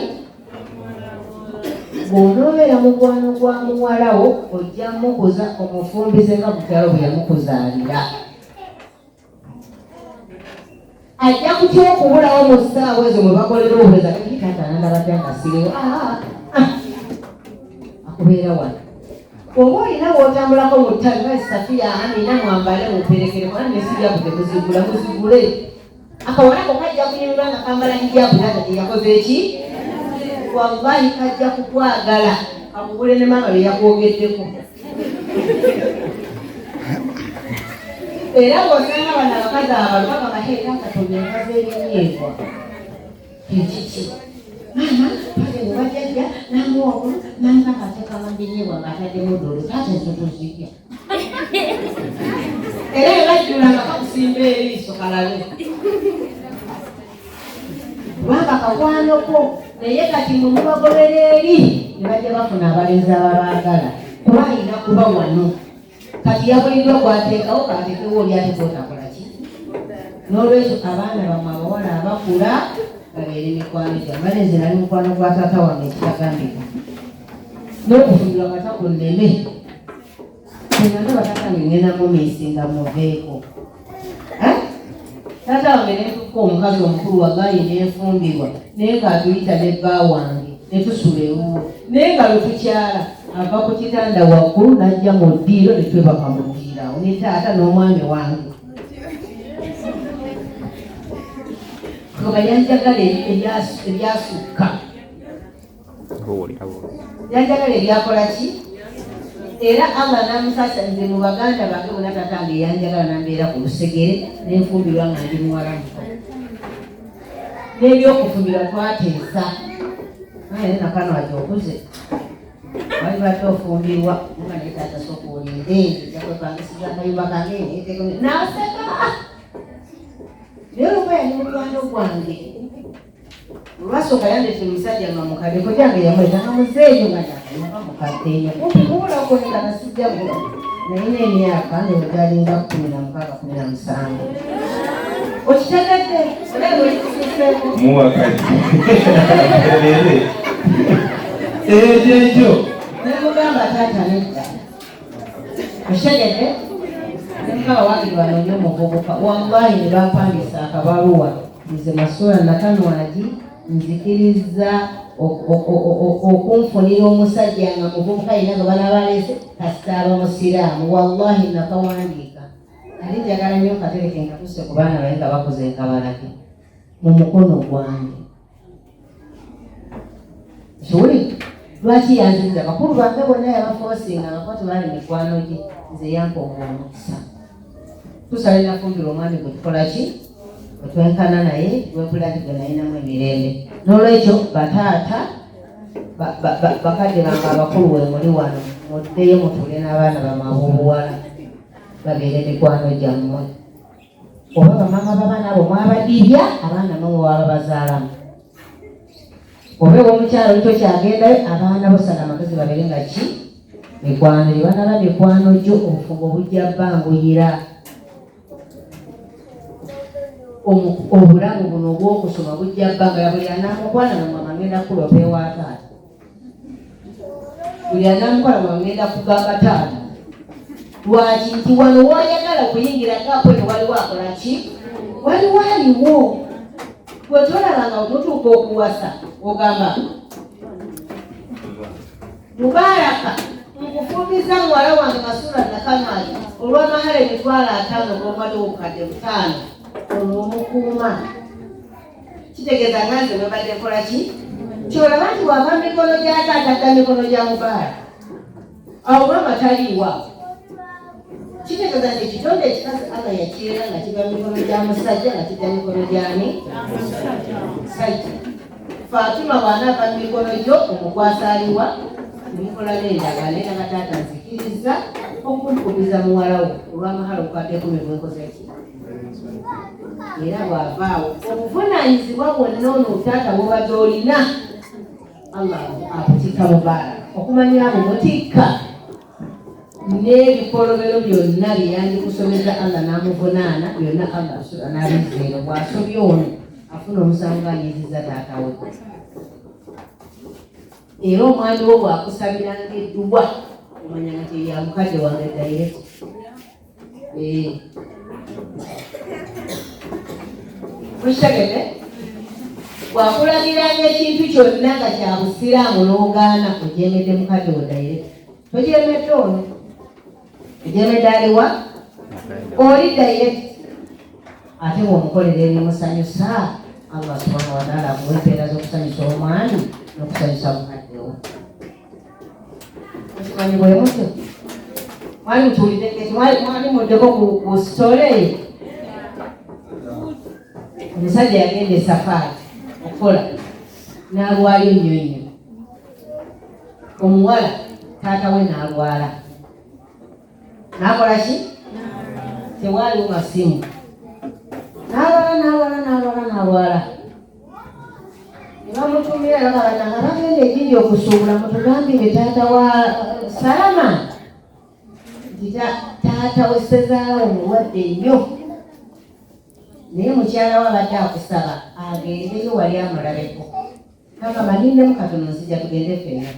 bw'onoobeera mukwano gwa muwalawo ojja mukuza omufumbize nga mukyalo bwe yamukuzaalira ajja kutya okubulawo mu ssaawa ezo mwe bakolera obuweza kitatanandabadde nga siriwo akubeera wano oba olina wootambulako mu ttale nga Safiya Amina mwambale muperekere mwana nesijabu muzigule akawonako kajja kunyumirwa nga kambala hijabu naga teyakoze eki wallahi kajja kukwagala kamugule ne maama beyakwogeddeko era bw'osanga bano abakazi abalwaka baheera Katonda enkazi ebinyeebwa ekiki maama pale wajjajja namuwogo nankaka ateekama mbinyeebwa ng'ataddemu ddolo taata ezo tozirya era ebajjula nga kakusimba eriiso kalabe kubanga kakwanoko naye kati mwe mubagobera eri ne bajja bafuna abalenzi ababaagala kuba alina kuba wano kati yabuliddwa gwateekawo kaateekewo oli ate kootakola ki n'olwekyo abaana bamwe abawala abakula babeere mikwano gyabalenzi nali mukwano gwa taata wange ekitagambika n'okufumbirwa matako nneme enanda batatange ngenda mumisi nga muveeko taata wange netuka omukazi omukulu wagayi nenfumbirwa naye ngaatuyita ne bba wange netusula ewuwo naye nga lwetukyala ava ku kitanda waggulu najja mu ddiiro netwebaka mu ddiirawo ne taata n'omwami wange nga yanjagala eryasukka yanjagala eryakola ki era Allah namusasa nze mu baganda bange bonna tatange yanjagala nambeera ku lusegere nenfumbirwa nga ndi muwala muto n'ebyokufumbirwa twateesa naye nakano aja okuze wali badde ofumbirwa nga naye taata soka olinde jakwepangisiza akayumba kange naseka naye olwokuba yali mukwano gwange olwasooka yandete omusajja nga mukadde kojjange yamwetanga muzeeyo nga jakayumba mukaddeenya kumpi kuwulako nga nasijja bula naye n'emyaka newegalinga 16-17 okitegedde olekisuseeko muwakati ekyo nemugamba taata nedda okitegedde nemukaba wange banoonye omuvubuka wallahi ne bampandisa akabaluwa nze Masula Nakanwagi nzikiriza okunfunira omusajja nga muvubuka yina nga bana balese kasita aba musiraamu wallahi nakawandiika ali njagala nnyo katereke nkatuse ku baana baye nga bakoze enkabalake mu mukono gwange kiwuli lwaki yanziriza bakulu bange bonna yabafoosinga nga tebali mikwano gye nze yampa omukisa tusalina fumbira omwami gwe tukola ki otwenkana naye wepulatiga nayinamu emirembe n'olwekyo bataata bakadde bange abakulu wemuli wano muddeyo mutule n'abaana bamwe ab'obuwala babeere mikwano gyammwe oba bamama babaana abo mwabadibya abaana mamwe waba bazaalamu oba ew'omukyalo likyo kyagendayo abaana bosana amagezi babeere nga ki mikwano gye banaba mikwano gyo obufumbo bujja bbanguyira obulamu buno obw'okusoma bujja bbanga buli anamukwana namwama ngenda kulopa ewa taata buli anamukwana mwama ngenda kugamba taata lwaki nti wano woyagala okuyingira kapo tewaliwo akola ki waliwo aliwo bwetolabanga omutuuka okuwasa ogamba Mubaraka nkufumiza muwala wange Masula Nakanwagi olw'amahala 5,000 g'omadde obukadde 5 olw'omukuuma kitegeeza nga nze mwebadde nkola ki kyolaba nti wava mikono gya taata dda mikono gya Mubaraka awo mama taliiwa kitegeeza nti ekitonde ekikazi Allah yakireera nga kiva mikono gya musajja nga kijja mikono gyani musajja Fatima bw'anaava mikono gyo omukwasa aliwa Nikola n'endagala naye nga taata nzikiriza okunkubiza muwala wo olw'amahala okukadde 10 bwekoze ki era bw'avaawo obuvunaanyizibwa bwonna ono taata bwobadde olina Allah akutikka Mubaraka okumanya abo mutikka n'ebikolobero byonna byeyandikusomeza Allah n'amuvunaana byonna Allah n'abizeero bw'asobye ono afuna omusango anyiziza taata we era omwami wo bwakusabiranga edduwa omanya nti ya mukadde wange direct Mukitegedde? Bwakulagiranga ekintu kyonna nga kya busiraamu n'ogaana ojeemedde mukadde wo direct. Tojeemedde ono. Ojeemedde aliwa? Oli direct. Ate bw'omukolera ebimusanyusa, Allah subhanahu wa ta'ala akuwa empeera z'okusanyusa omwami n'okusanyusa mukadde wo. Okimanyi bwe mutyo? Mwali mutuulidde mwali muddeko ku sitole. Omusajja yagenda esafaari okukola n'alwayo nnyo nnyo. Omuwala taata we n'alwala. N'akola ki? Tewaaliwo masimu. N'alwala. Ne bamutumira nga bagenda egindi okusuubula mutugambire taata wa Salama. Taata we Sezaawo mulwadde nnyo. Naye mukyala we abadde akusaba agendeyo wali amulabeko. Kagamba nindemu katono nzija tugende ffenna.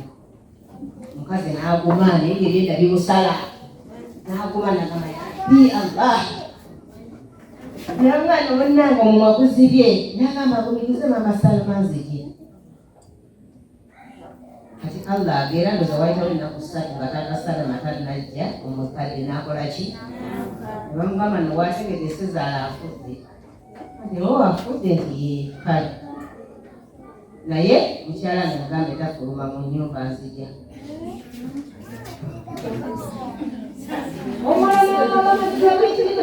Omukazi n'aguma naye ebyenda bimusala. N'aguma n'agamba bi Allah. N'omwana munnange omumwa guzibye n'agamba gumiguze mama Salama nzije. Kati Allah ageera ndoza wayitawo ennaku ssatu nga taata Salama tanajja omukadde n'akola ki? Ne bamugamba nowategedde Sezaala afudde. Ndio afudde nti kale. Naye mukyala n'agamba tafuluma mu nnyumba nzija.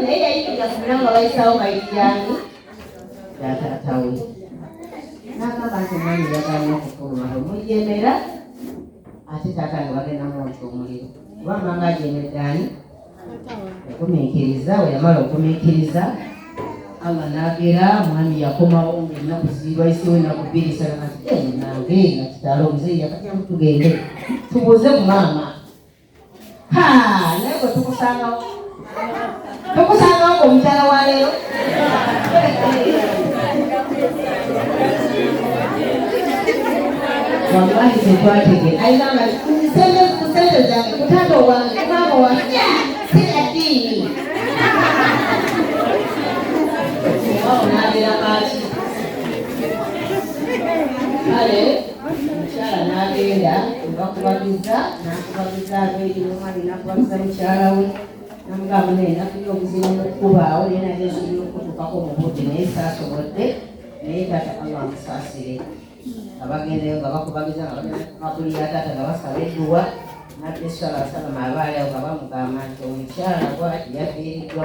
Naye yayitaga nga bayisawo bayityangi yataatawe. N'agamba nti omwami yagalina okufuluma temujeemera ate taata nga bagenda mwokya omuliro. Kubanga nga ajeemedde ani? Okumiikiriza, we yamala okumiikiriza Allah n'agera mwami yakomawo ennaku zibayisewo ennaku bbiri Salama ati nange nga kitalo omuzeeyi yakatya mutugende tubuuze ku maama. Naye bwe tukusangawo omukyala wa leero wallahi tetwategere ayinanga kusente zange kutaata owange maama wange sinaddiini n'abeera maaki. Kale omukyala n'agenda bakubagiza abeeri omwali n'akubagiza mukyala we namugamba naye nafuna obuzibu mukukubaawo naye naye nsobola okutuukako mu budde naye saasobodde naye taata Allah amusaasire. Nga bagendeyo nga bakubagiza nga bagenda kumabuli ya taata nga basaba edduwa nabbi Salama abaali awo nga bamugamba nti omukyala bwati yafiiriddwa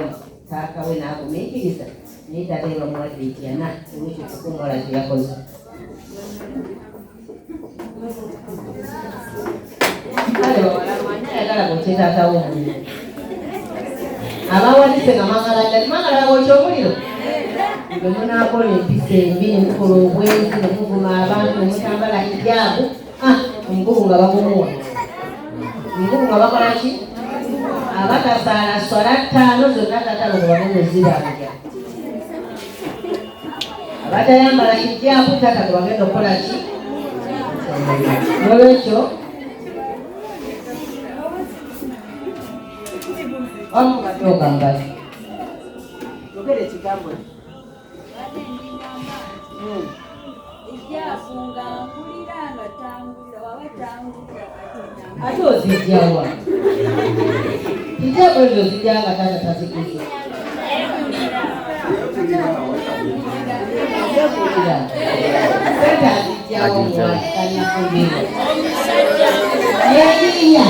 taata we n'agumiikiriza naye taata ye bamuwadde etyana olwekyo kukungola kye yakoze. Kale bawalamanya ayagala bwokye taata we omuliro. Abawadise nga mwagala bwokye omuliro. Bwe munaakola empisa embi ne mukola obwenzi ne muvuma abantu ne mutambala hijaabu omugugu nga bagumuwa. Omugugu nga bakola ki? Abatasaala swala 5 zonna taata bwe bagenda zibanja. Abatayambala hijaabu taata bwe bagenda okukola ki? Nolwekyo omukatooka mbali ogere ekigambo ate ozijjawa hijaabu ezo ozijjanga taata tazikuza sente azijjawo muwakanyafumbiro yeyinya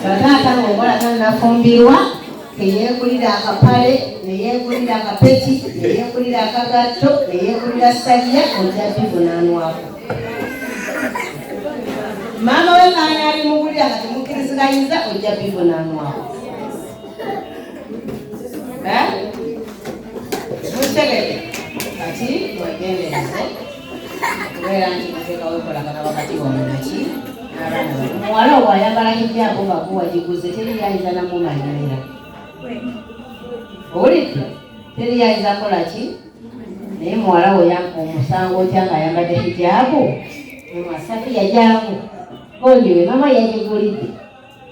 bataata ng'okola nafumbirwa teyeegulira akapale neyeegulira akapeki neyeegulira akagatto neyeegulira salya ojja bivunaanwako. Maama we ng'ani abimugulira nga temukkiriziganyiza ojja bivunaanwako. Mukitegedde kati mwegendereze kubeera nti muteeka wekolagana wakati wamunaki muwala bw'ayambala hijaabu nga kuwagiguze teriyayinza namumanyira. Owulidde? Teriyayinza kola ki? Naye muwala we omusango otya ng'ayambadde hijaabu emasafi yajaamu Ondiwe mama yakigulidde.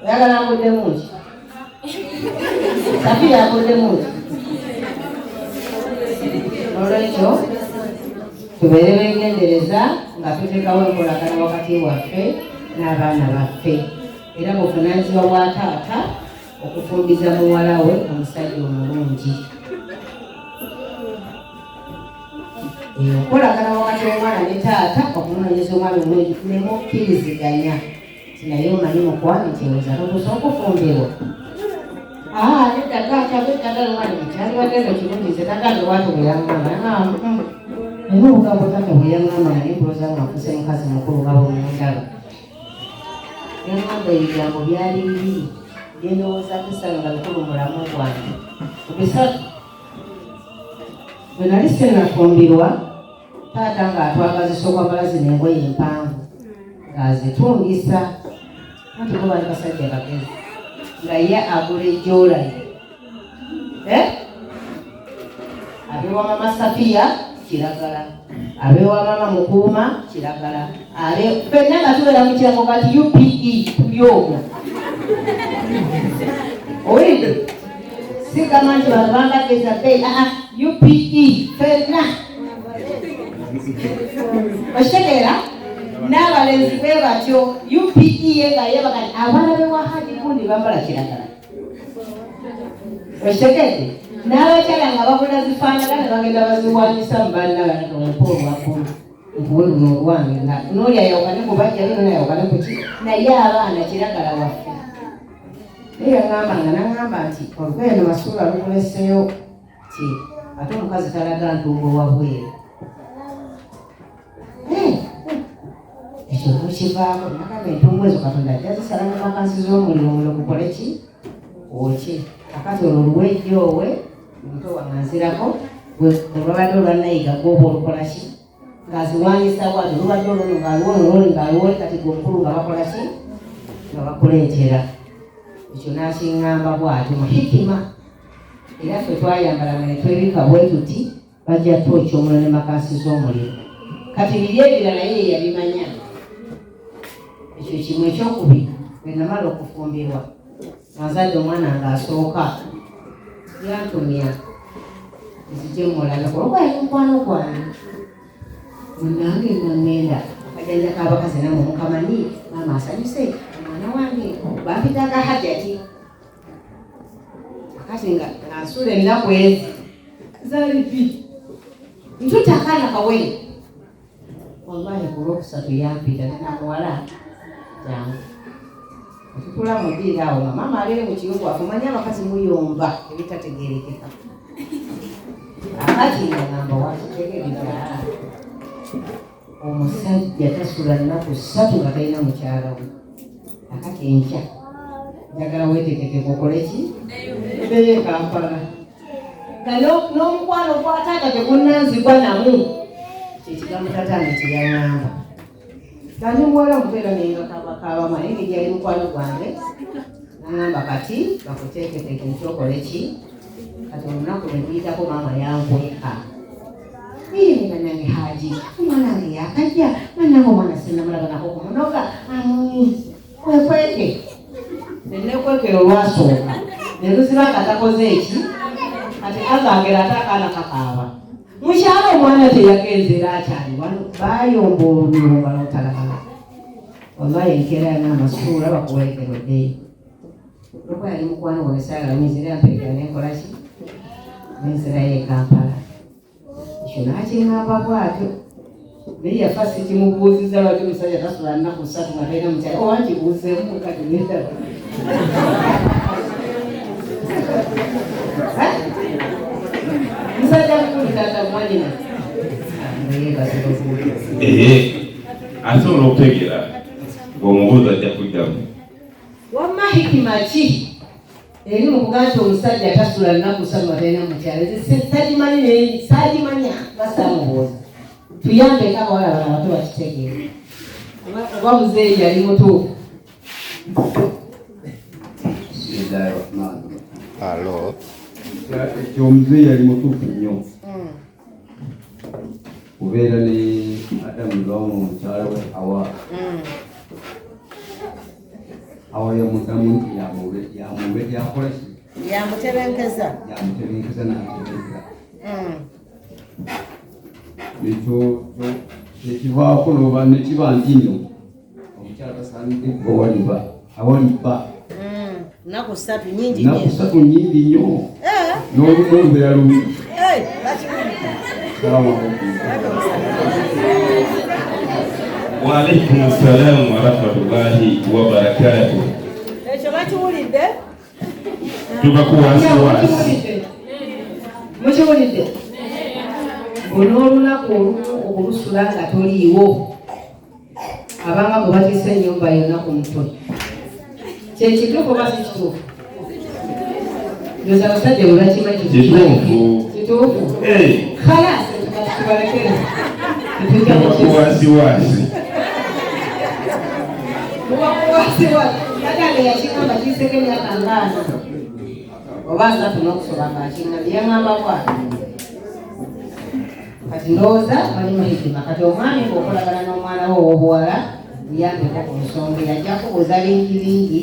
Oyagala akoddemu ki? Safira akoddemu ki? Olwekyo tubeere bengendereza nga tuteekawo enkolagana wakati waffe n'abaana baffe. Era buvunaanyizibwa bwa taata okufumbiza muwala we omusajja omulungi. Enkolagana wakati w'omwana ne taata okunoonyeza omwana omulungi nemukkiriziganya naye omanyi mukwano kirowooza totuusa okufumbirwa. Nedda taata beddagala omwana mukyali bagenda kirungize tagage watu bwe yaŋŋamba naye obugambo taata bwe yaŋŋamba naye mbuloza ng'afuse mukazi mukulu nga bwemundaba. Yaŋŋamba ebigambo byali bibiri byendowooza kusanga nga bikulu mulamu gwange. Bisatu bwe nali sinnafumbirwa taata ng'atwagazisa okwambala zino engoye empanvu ng'azitungisa anti bo bali basajja bagezi nga ye agula ejjoolayi abewa mama Safiya kiragala, abewa mama Mukuuma kiragala, ffenna nga tubeera mu kirago kati UPE tulyogo owulidde sigamba nti bantu bangaggeza bbeeyi UPE ffenna okitegeera n'abalenzi bwe batyo UPE ye nga yebagati abaana be Wahadi gundi bambala kiragala okitegeedde n'abakyala nga bagula zifaanagana bagenda baziwanyisa mu bannabantu omukulu waggulu nkuwululu olwange nga n'oli ayawukane ku bajja bino nayawukane ku ki naye abaana kiragala waffe. Naye yaŋŋamba nga naŋŋamba nti olugoye no masuula lukuleseeyo ki ate omukazi talaga ntungo wabweru. Ekyo tukivaamu nakaba entungo ezo Katonda ajja zisala mu vakansi z'omuliro omuliro gukole ki okye akati olwo oluwejjoowe omuntu wanganzirako olwabadde olwannayiga gooba olukola ki ng'aziwanyisa bwati olubadde olwono ng'aliwonololi ng'aliwole kati gomukulu nga bakola ki nga bakuleetera. Ekyo n'akiŋŋamba bw'atyo mu hikima era ffe twayambala nga ne twebika bwe tuti bajja twokya omuliro ne makansi z'omuliro. Kati biri ebirala ye yabimanya. Ekyo kimu ekyokubiri bwe namala okufumbirwa nazadde omwana ng'asooka yantumya nzije mulala olwokuba yali mukwano gwange munange nga ŋŋenda akajanja k'abakazi namwe mukamanyi maama asanyuse omwana wange bampitaga hajati akati nga nsuula ennaku ezi zaali bbiri ntuta akaana kawere wallahi ku lwokusatu yampita nenamuwala jangu tutula mu ddiiro awo nga maama alere mu kiyungu afumanyi abakazi muyomba ebitategeerekeka akati ngagamba wakitegereza omusajja tasula nnaku 3 nga talina mukyala we akati enkya njagala weeteketeka okole ki ebeeyo Kampala nga n'omukwano gwa taata tegunnanzigwa namu kyekigambo tatange kyeyaŋŋamba kandi muwala muteera nengakabakabama naye ngeri yali mukwano gwange naŋŋamba kati bakuteeketeke nkyokole ki kati olunaku lwegiyitako maama yankweka nange Haji omwana wange yakajja nanange omwana sinamulabonako kumunoga kwekweke nenekwekera olwasooka neruziba katakoze eki kati kagagera ate akaana kakaaba mukyala omwana teyagenzera akyali wano bayomba olulunga notalabala wallahi enkeera yanamasuula bakuwekeroddeyo olwokuba yali mukwano wesayalamizira yampekera nenkolaki nenzirayo e Kampala. Ekyo nakiŋŋamba bwatyo naye yafa sikimubuuziza lwaki omusajja tasula nnaku 3 nga talina mukyala owankibuuzeemu kati nedaba musajja mukulu taata mwanyina asobola okutegera ng'omubuuzi ajja kuddamu wamma hikima ki eri mukugaa nti omusajja tasula nnaku 3 nga talina mukyala sagimanya basamubuuza tuyambeko abawala bana bato bakitegeere oba muzeeyi yali mutuufu. Alo. Ekyo omuzeeyi yali mutuufu nnyo kubeera ne Adamu lwamu mukyala we Hawa awo yamudamu yakola ki yamutebenkeza yamutebenkeza n'atebenka ekyo ekivaako noba nekiba nti nno omukyala tasaanidde kuba awaliba naku 3 nyingi naku 3 nyingi nnyo n'olubeera lubi. Wa alaikum salaam wa rahmatullahi wa barakatuh. Ekyo bakiwulidde? Tubakuwasiwasi. Mukiwulidde? Olw'olunaku olumu okulusula nga toliiwo abanga gwe batisa ennyumba yonna ku mutwe kyekituufu oba si kituufu? Ndoza abasajja bwe bakimanyi kituufu khalas tubalekere Tubakuwasiwasi. yagange yakigamba kiseeko emyaka 50 oba 3 n'okusoba ng'akingambye yaŋŋamba bwati kati ndowooza balimu hikima kati omwami ng'okolagana n'omwana we ow'obuwala yambeko ku nsonga yajja kubuuza bingi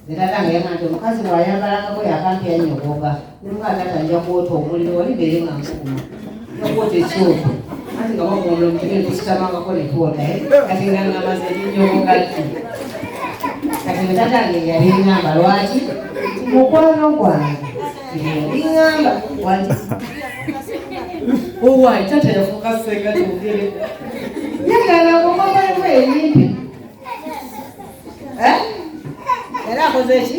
zirala nga yamante omukazi bw'ayambalangako yakampi yannyogoga nimukatata nja kwota omuliro wali beere nga nkukuma nokwota ekyoto anti nga wakumula omukibiri tusitamangako netwota kati nga ngamaze linnyogoga ki kati netatange yali ngamba lwaki mukwano gwange liŋŋamba wati owaayi tata yafuuka senga tugere yagala ngomamayo enyimpi era akoze ki?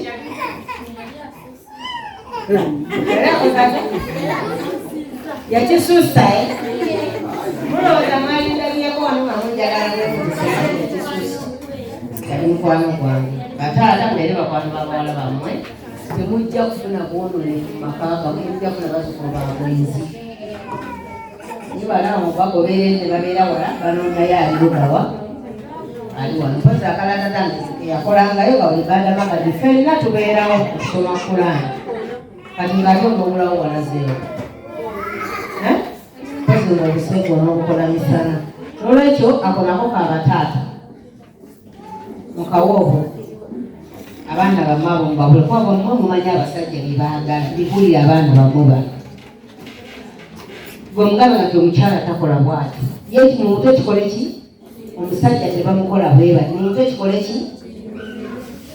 Era akoze yakisuusa mulowooza mwalindagiyeko wano nga munjagala yakisuusa yali mukwano gwange bataata mbere bakwano babawala bammwe temujja kufuna kuwononefu makaaga mujja kufuna bazukulu babwenzi nibala mubagoberere ne babeera wala banondayo alirugawa ali wano mpozzi akalatatange yakolangayo nga buli badamagadi ffenna tubeerawo okusoma Kurani kati ng'ate onoomulawo walazeewo mpozzi ng'obuseeko n'obukola misana olwekyo ako nako kabataata mukawoovu abaana bamabo mbabule kuba bamwe mumanyi abasajja bebaagala bibulira abaana bamwe bano gwe mugamba nti omukyala takola bwati ye muntu ekikole ki omusajja tebamukola bwebali muntu ekikole ki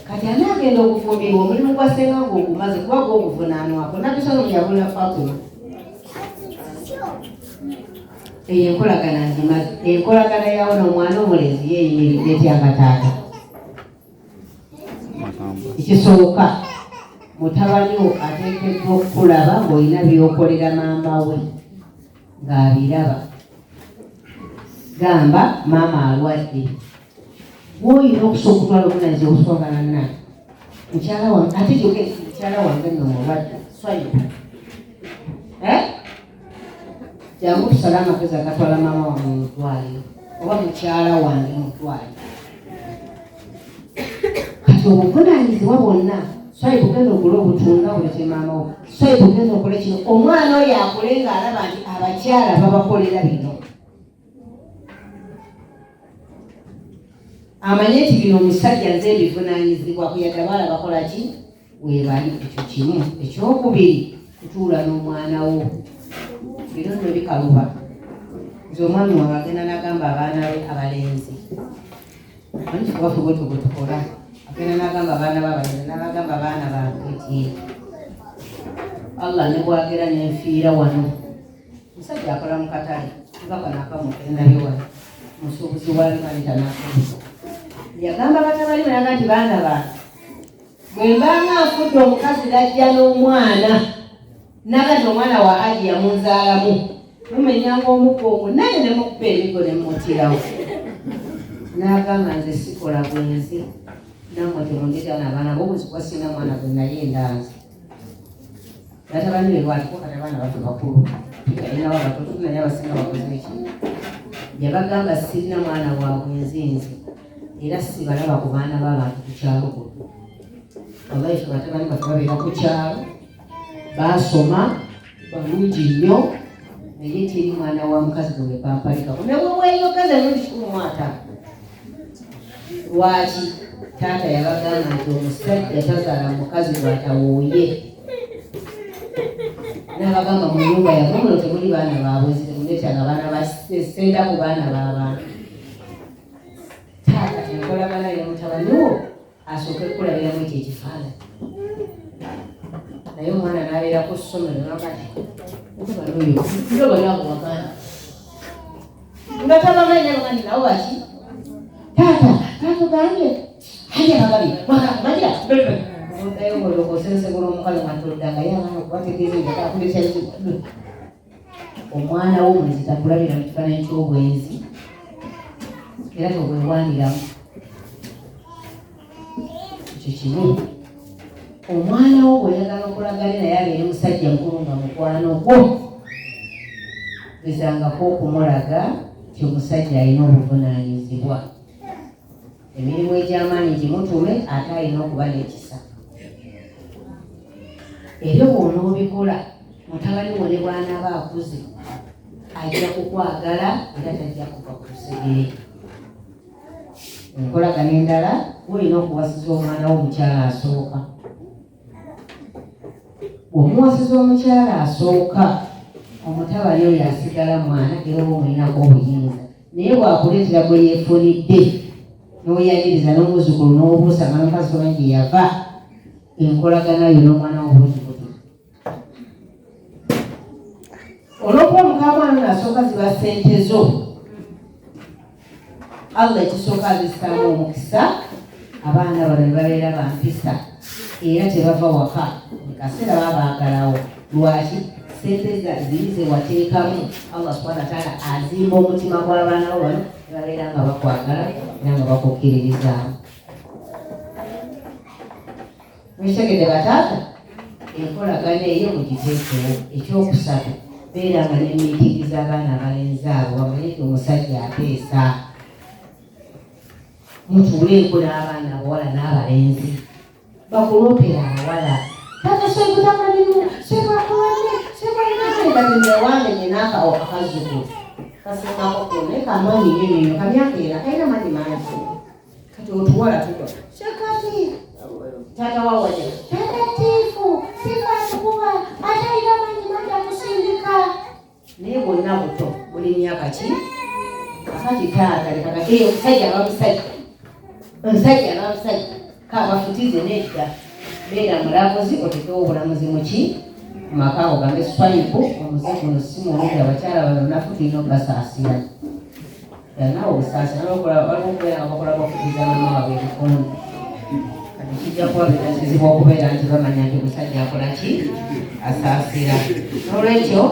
kati anaagenda okufumbirwa omulimu gwasenga ng'ogumaze kuba gw'oguvunaanwako natusana omuyabulira Fatuma eyo enkolagana ngimaze enkolagana yawo n'omwana omulezi yeyimiridde etyakataata ekisooka mutabani wo ateekeddwa okukulaba ng'olina by'okolera maama we ng'abiraba gamba maama alwadde woyina okusooka okutwala obunazi obuswagana na mukyala wange ate gyogere mukyala wange nno mulwadde swayo jangu tusale amagezi agatwala maama wange mu ddwaliro oba mukyala wange mu ddwaliro kati obuvunaanyizibwa bwonna swayi bugenda okula obutunda buleke maama wo swayi bugenda okula kino omwana oyo akule ng'alaba nti abakyala babakolera bino amanye nti bino omusajja nze ebivunaanyizibwa kuyadde abaala bakola ki weebali ekyo kimu ekyokubiri kutuula n'omwana wo bino nno bikaluba nze omwami wange agenda n'agamba abaana be abalenzi manyi kikubafe bwetyo bwe tukola agenda n'agamba abaana be abalenzi n'abagamba abaana bange nti Allah ne bwagera nenfiira wano musajja akola mu katale nga kano akamugenda wano musuubuzi walimanyita n'akola yagamba batabali banaga nti baana bange bwe mbanga nfudde omukazi najja n'omwana nagati omwana wa Haji yamunzaalamu mumenyanga omukka omwo naye ne mukuba emigo ne mumutirawo n'agamba nze sikola bwenzi nammwe temundeta n'abaana b'obuzikwa sina mwana gwe naye ndanze batabani be lwaliko kati abaana bafe bakulu tutalinawo abatoto naye abasinga bakoze eki yabagamba sirina mwana wa bwenzi nze era sibalaba ku baana b'abantu ku kyalo kuno wallahi fe batabani baffe babeera ku kyalo basoma balungi nnyo naye teri mwana wa mukazi gwe bampalikako neweweeyogeza emirundi 15 lwaki taata yabagamba nti omusajja tazaala mukazi bw'atawooye. N'abagamba mu nnyumba yabwe muno temuli baana baabwezi, temuleetanga baana basenda ku baana b'abantu. Taata enkolagana ya mutabani wo asooke kulabiramu ekyo ekifaananyi. Naye omwana n'abeera ku ssomero nakati mutabani oyo ndobanaakuwagana nga tabamanyi abagandi nabo baki taata tatugambye aye abagabi bakakubagira odayo ng'olokosensegula omukazi ng'atoddanga ye abaana okubategeeza ngatakulesa omwana wo omulezi takulabira mu kifaananyi ky'obwenzi era tobwewandiramu ekyo kimu. Omwana wo bw'oyagala okulagane naye abeere musajja mukulu nga mukwano gwo, gezangako okumulaga nti omusajja alina obuvunaanyizibwa. Emirimu egy'amaanyi gimutume ate alina okuba n'ekisa. Ebyo bw'onoobikola mutabani wo ne bw'anaaba akuze ajja kukwagala era tajja kuva ku lusegere. Enkolagana endala olina okuwasiza omwana wo omukyala asooka. Bw'omuwasiza omukyala asooka, omutabani oyo asigala mwana era oba omulinako obuyinza. Naye bw'akuleetera gwe yeefunidde n'oyagiriza n'omuzukulu n'obuusa nga n'omukazi tomanyi gye yava, enkolagana yo n'omwana wo buzibuti. Olw'okuba mukamwana n'asooka ziba ssente zo, Allah ekisooka azisaamu omukisa, abaana bano ne babeera bampisa era tebava waka mu kaseera babaagalawo. Lwaki? Ssente ziri ze wateekamu Allah subhanahu wa ta'ala azimba omutima gw'abaana bo bano ne babeera nga bakwagala era nga bakukkiririzaamu. Mwetegedde bataata, enkolagana eyo mugiteekewo. Ekyokusatu, beeranga n'emiitiriza abaana abalenzi abo bamanye nti omusajja ateesa. Mutuule enkola abaana abawala n'abalenzi bakuloopera abawala. Taata sekutakalinu sekwakolanye sekwalinaawe batinze wamenye n'akawo akazuku kasimako kone kamaanyi nyo kamyaka era kalina maanyi mangi. Kati otuwala tuto sekati taata wawaje takatifu sifatukuba atalina maanyi mangi akusindika. Naye bonna buto buli myaka ki kakati taata lekakakeyo omusajja aba musajja omusajja aba musajja kabafutize nedda. Beera mulamuzi otekewo obulamuzi muki mu maka ogambe swipe omuze guno simu oludde abakyala bano nafu tulina okubasaasira. Nawe obusaasira waliwo bakola bakutiza mama waabwe ebikondo. Kati kijja kuba bitasizibwa okubeera nti bamanya nti omusajja akola ki asaasira. N'olwekyo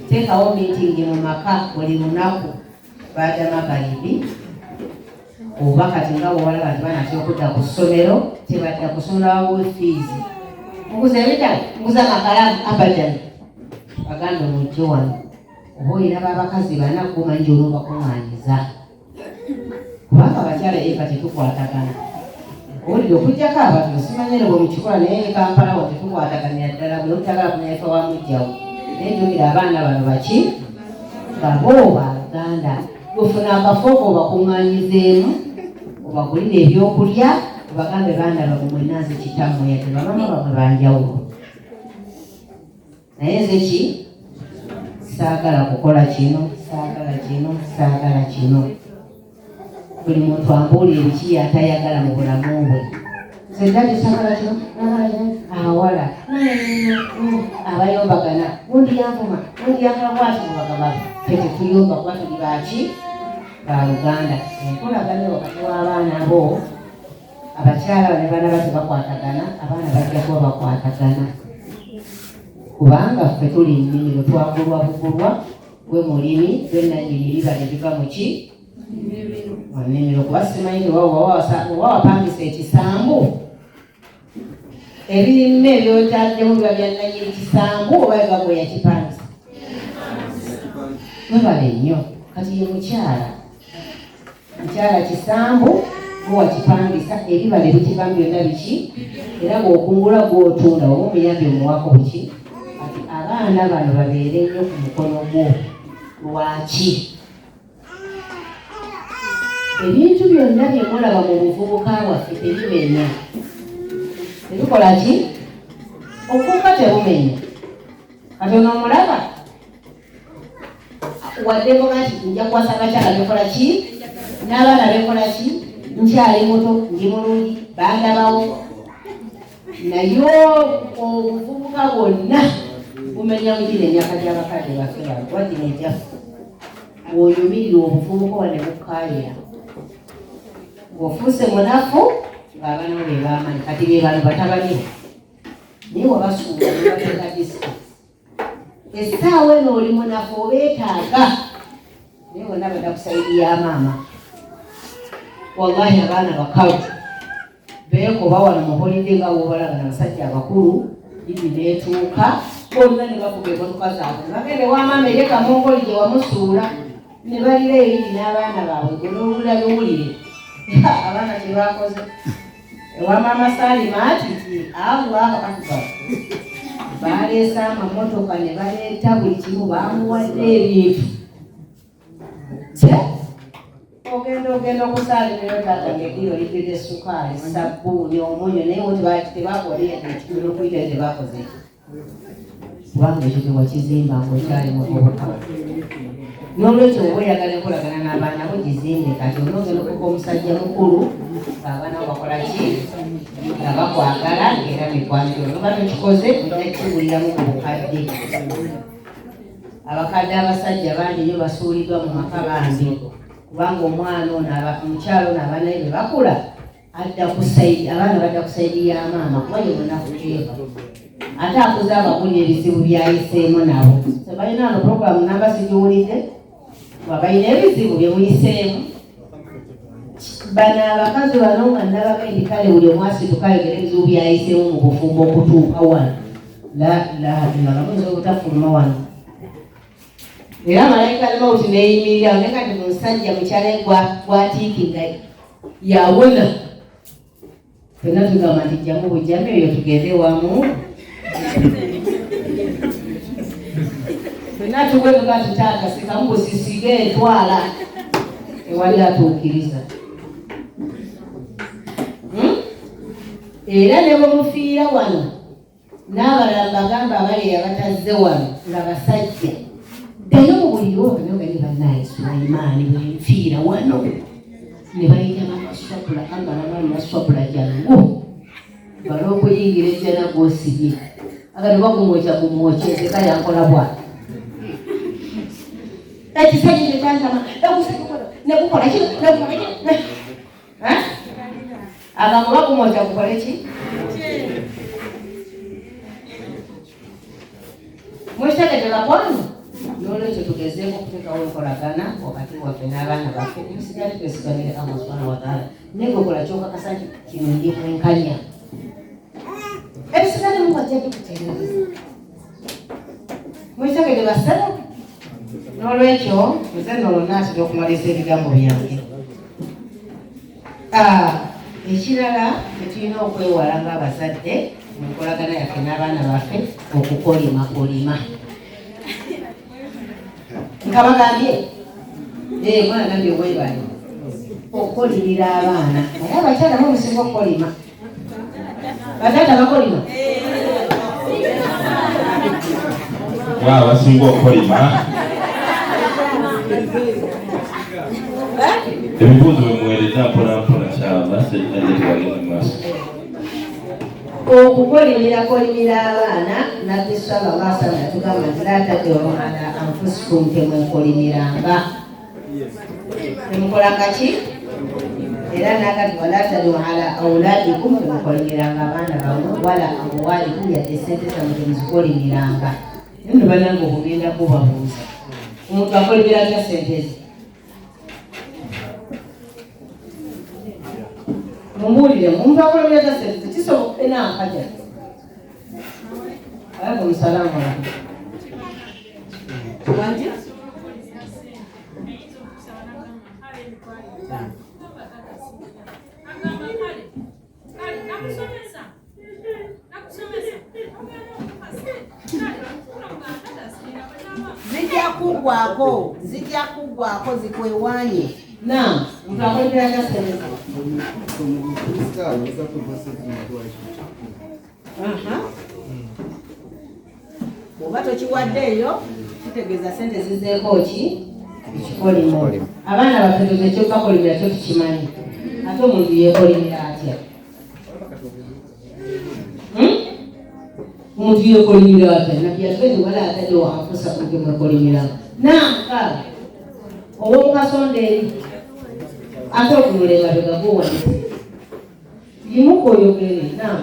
teekawo miitingi mu maka buli lunaku baada magalibi oba kati nga bwewalaba nti banatya okudda ku ssomero tebadda kusomerawo fiizi. Muguza ebitabo, muguza amakalamu abadani. Baganda omujjo wano oba oyiraba abakazi bana kumanyi nti olwobakuŋŋaanyiza. Kubanga abakyala ye kati tukwatagana. Owulire okujjako abantu simanyire bwe mukikola naye Kampala wo tetukwataganira ddala buli omutagala kumanya fa wamujjawo. Naye njogera abaana bano baki babo Baganda. Ofuna akafo ko bakuŋŋaanyizeemu obagulire ebyokulya obagambe baana bamwe mwenaze kitammwe yate bamama bamwe banjawulo. Naye nze ki saagala kukola kino saagala kino saagala kino. Buli muntu ambuulire biki yatayagala mu bulamu bwe. Nze dadi saagala kino awala abayombagana gundi yanvuma gundi yakabwati mubagaba tetuyomba kuba tuli baki ba Luganda. Enkolagana wakati w'abaana abo abakyala ne baana bati bakwatagana abaana bajja kuba bakwatagana. Kubanga ffe tuli nnimiro twagulwa bugulwa gwe mulimi gwe nannyini bibala ebiva mu ki mu nnimiro. Kuba simanyi nti oba wapangisa ekisambu ebirime ebyotaddemu biba bya nannyini kisambu oba biba gwe yakipangisa. Mwebale nnyo kati ye mukyala kisambu gwewakipangisa ebibala ebikivamu byonna biki era bw'okungula gw'otunda oba omuyambi omuwako buki. Kati abaana bano babeere nnyo ku mukono gwo. Lwaki? ebintu byonna byemulaba mu buvubuka bwaffe tebimenya, tebikola ki? Obuvubuka tebumenya. Katono omulaba wadde mboga nti nja kuwasa abakyala bekola ki, n'abaana bekola ki, nkyali muto ndi mulungi bandabawo, naye obuvubuka bwonna bumenya mugina emyaka gy'abakadde baffe bano wadde nejjaffe. Bw'oyumirira obuvubuka wane bukkaayira ng'ofuuse munafu ng'abaana bo be b'amaanyi, kati be bano batabaniwo naye wabasuula ne bateeka disiko. Essaawa eno oli munafu obeetaaga naye wonna bada kusaidiya maama. Wallahi abaana bakalu beekoba wano mu holide nga woobalaba n'abasajja abakulu ibi neetuuka bonna ne bavuga emmotoka zaabwe bagende wamaama eri Kamongoli gye wamusuula ne balira ebiri n'abaana baabwe gwe n'obulabe owulire abaana kye bakoze ewamaama Salima ati Allahu Akbar. Baleese amamotoka ne baleeta buli kimu bamuwadde ebintu. Ogenda okusaalirayo taata ng'eddiro liddira essukaali, sabbuuni, omunyo naye wo tebakolera ekikulu okuyita tebakoze. Kubanga ekyo tewakizimba ng'okyali muvubuka. N'olwekyo oba oyagala enkolagana n'abaana bo gizimbe, kati onoogenda okuba omusajja mukulu ng'abaana bo bakola ki? Nga bakwagala era mikwaniro. Noba tokikoze ojja kukibuliramu ku bukadde. Abakadde abasajja bangi nnyo basuuliddwa mu maka bambi. Kubanga omwana ono omukyalo n'abaana be bakula abaana badda kusaidiya maama kuba ye munafu teeba. Ate akuze abakuli ebizibu byayiseemu nabo. Tebalina ano puroguramu namba zigiwulidde nga balina ebizibu bye muyiseemu. Bano abakazi bano nga nabagenda kale buli omwasi tukayogera ebizibu byayiseemu mu bufumbo okutuuka wano. La ilaha illallah muyinza obutafuluma wano. Era malayika al-mauti neeyimirira naye kati musajja mukyala gwatiikinga yawona. Fenna tugamba nti jjamu bujjame eyo tugende wamu. Fenna tugwetuga tutaaka sikamubusisige etwala ewali atuukiriza. Era ne bwemufiira wano n'abalala bagamba abali abatazze wano nga basajja ddayo mu buliri obanyoga ne bannaye Sulaimaani bwenfiira wano ne bayitama maswapula amalamaani maswapula jangu bala okuyingira ejjana gwosibye agati bagumwokya gumwokyezeka yankola bwati ekisajja kyekyankama nekukola kino nekukola kino agamba bagumwokya gukole ki? Mwekitegekera kwano n'olwekyo tugezeeko okuteekawo enkolagana wakati waffe n'abaana baffe tusigale twesigamire Allah subhanahu wa ta'ala naye gwekola kyokakasa nti kino ndi mwenkanya ebisigale mubajja bikutereeza mwekitegekera ssebo. N'olwekyo nze nno naatera okumalisa ebigambo byange. Ekirala tetulina okwewala ng'abazadde mu nkolagana yaffe n'abaana baffe okukolimakolima. Nkabagambye mwana nambye obwebali okukolimira abaana naye abakyala bo musinga okukolima. Bataata bakolima basinga okukolima. Ebibuuzo bwemuweereza mpolampola kyaba sekinajekibagenda maaso. Okukolimira abaana nabbi sallallahu alaihi wasallam yatugamba nti la tad'u ala anfusikum temwekolimiranga. Temukolanga ki? Era nakati wala tad'u ala auladikum temwekolimiranga abaana bammwe wala amwalikum yadde sente zammwe temuzikolimiranga. Nno bannange okugenda kubabuuza omuntu akolimira atya sente ze? Mumbuulire omuntu akolimira atya sente ze kisoboka enankaja alaikum salaam wangi zijja kuggwako zikwewaanye Naam, mtakwenda kasema. Bw'oba tokiwaddeeyo kitegeeza ssente zizeeko ki ekikolimo. Abaana baffe tuze ekyokubakolimira kyo tukimanyi, ate omuntu yeekolimira atya? Omuntu yeekolimira atya? Nabyatweni wala atadde wanfuusa kuge mwekolimira. Naam, kale ow'omukasonda eri ate okunulema tegakuwanise yimuka oyogere. Naam,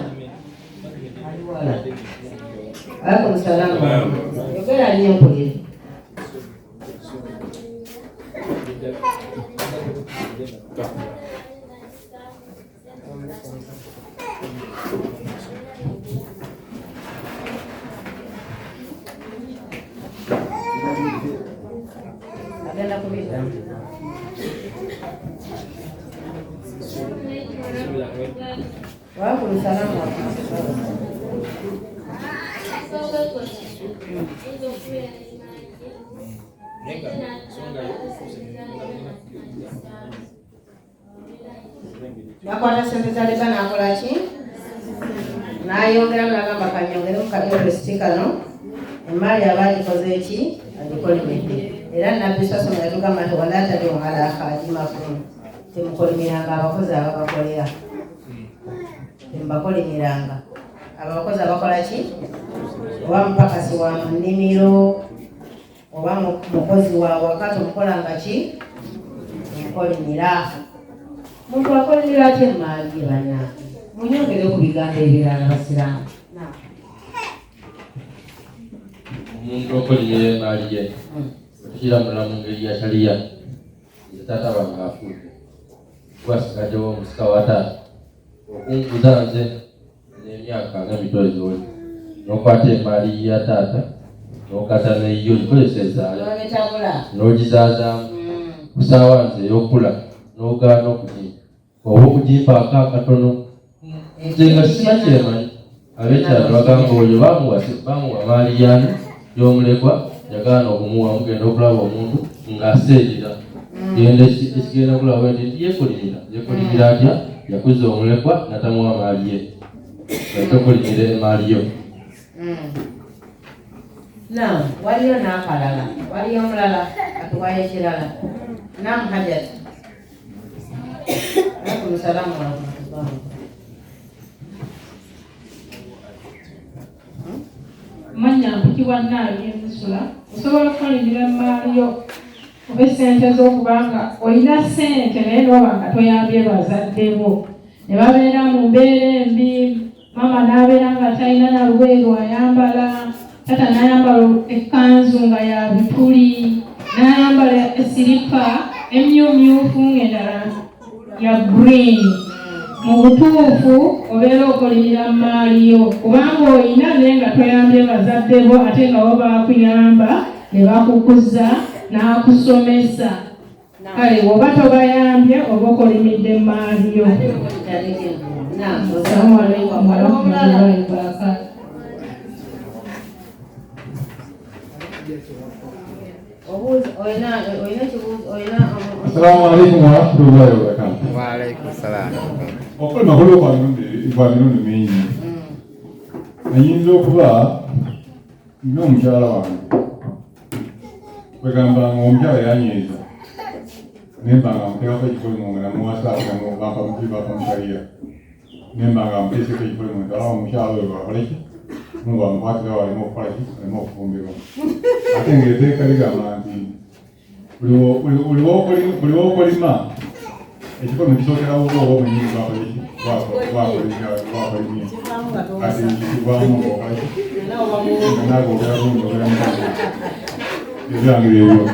aliwala alaikum salaam, yogera ali enkolere. Agenda kubita waalaikum salaam. Yakwata sente za leba n'akola ki? N'ayongeramu n'agamba kanyongeremu kayoresiti kano, emmaali aba agikoze ki? Agikolimidde. Era Nabbi Sassono yatugamba nti wala tad'u alaa khadimakum, temukolimiranga abakozi ababakolera. Temubakolimiranga abakozi abakola ki? Oba mupakasi wa mu nnimiro, oba mukozi wa waka tomukolanga ki? Mukolimira. Muntu akolimira atya emmaali ye bannange? Munyongere ku bigambo ebirala basiraamu. Omuntu okolimira emmaali ye tukiramula mu ngeri ya shaliya taata wange afuudde gwasigaddewo omusika wa taata okunguza nze n'emyaka nga mitwalo gy'oli n'okwata emmaali ya taata n'okata neyo gikozesa ezaala n'ogizaazaamu ku ssaawa nze ey'okula n'ogaana okugimpa oba okugimpaako akatono nze nga sinakyemanyi ab'ekyalo bagamba oyo bamuwa maali yaani y'omulekwa yagaana okumuwa mugenda okulaba omuntu ng'aseerera genda ekigenda kulaba nti yekolimira atya yakuza omulekwa natamuwa maali ye tokolimira emaali yo. Naam, waliyo n'akalala, waliyo omulala atuwayo ekirala. Naam, Hajjat. Alaikum salaam wa rahmatullah. Manya mpitibwa Naali Enzisula. Osobola okukolimira emmaali yo oba essente z'okubanga olina ssente naye n'oba nga toyambye bazadde bo ne babeera mu mbeera embi, maama n'abeera nga talina na lugoye lwayambala, tata n'ayambala ekkanzu nga ya bituli, n'ayambala esiripa emyumyufu ng'endala ya green. Mu butuufu obeera okolimira mmaali yo kubanga olina naye nga toyambye bazadde bo ate nga bo baakuyamba ne bakukuza n'akusomesa. Kale bw'oba tobayambye oba okolimidde mmaali yo. Assalamu alaikum warahmatullahi wabarakatuh. Assalamu alaikum warahmatullahi wabarakatuh. Wa alaikum salaam. Okulima kuliwo kwa mirundi mingi. Ayinza okuba n'omukyala wange kwegamba ng'omukyala yanyiiza nemba nga muteekako ekikolimo nga namuwasaako bakamukalira nemba nga muteeseko ekikolimo nti alawo omukyala oyo bakoleki nga bamukwatira walimu okukola ki alimu okufumbirwa ate ng'eteeka ligamba nti buli wokolima ekikolimo kisookerawo oba obunyingi bwakoleki bwakolimye kati kikivaamu ng'okoleki nga naawe ogera bulungi ogera mukazi ebyange ebyo.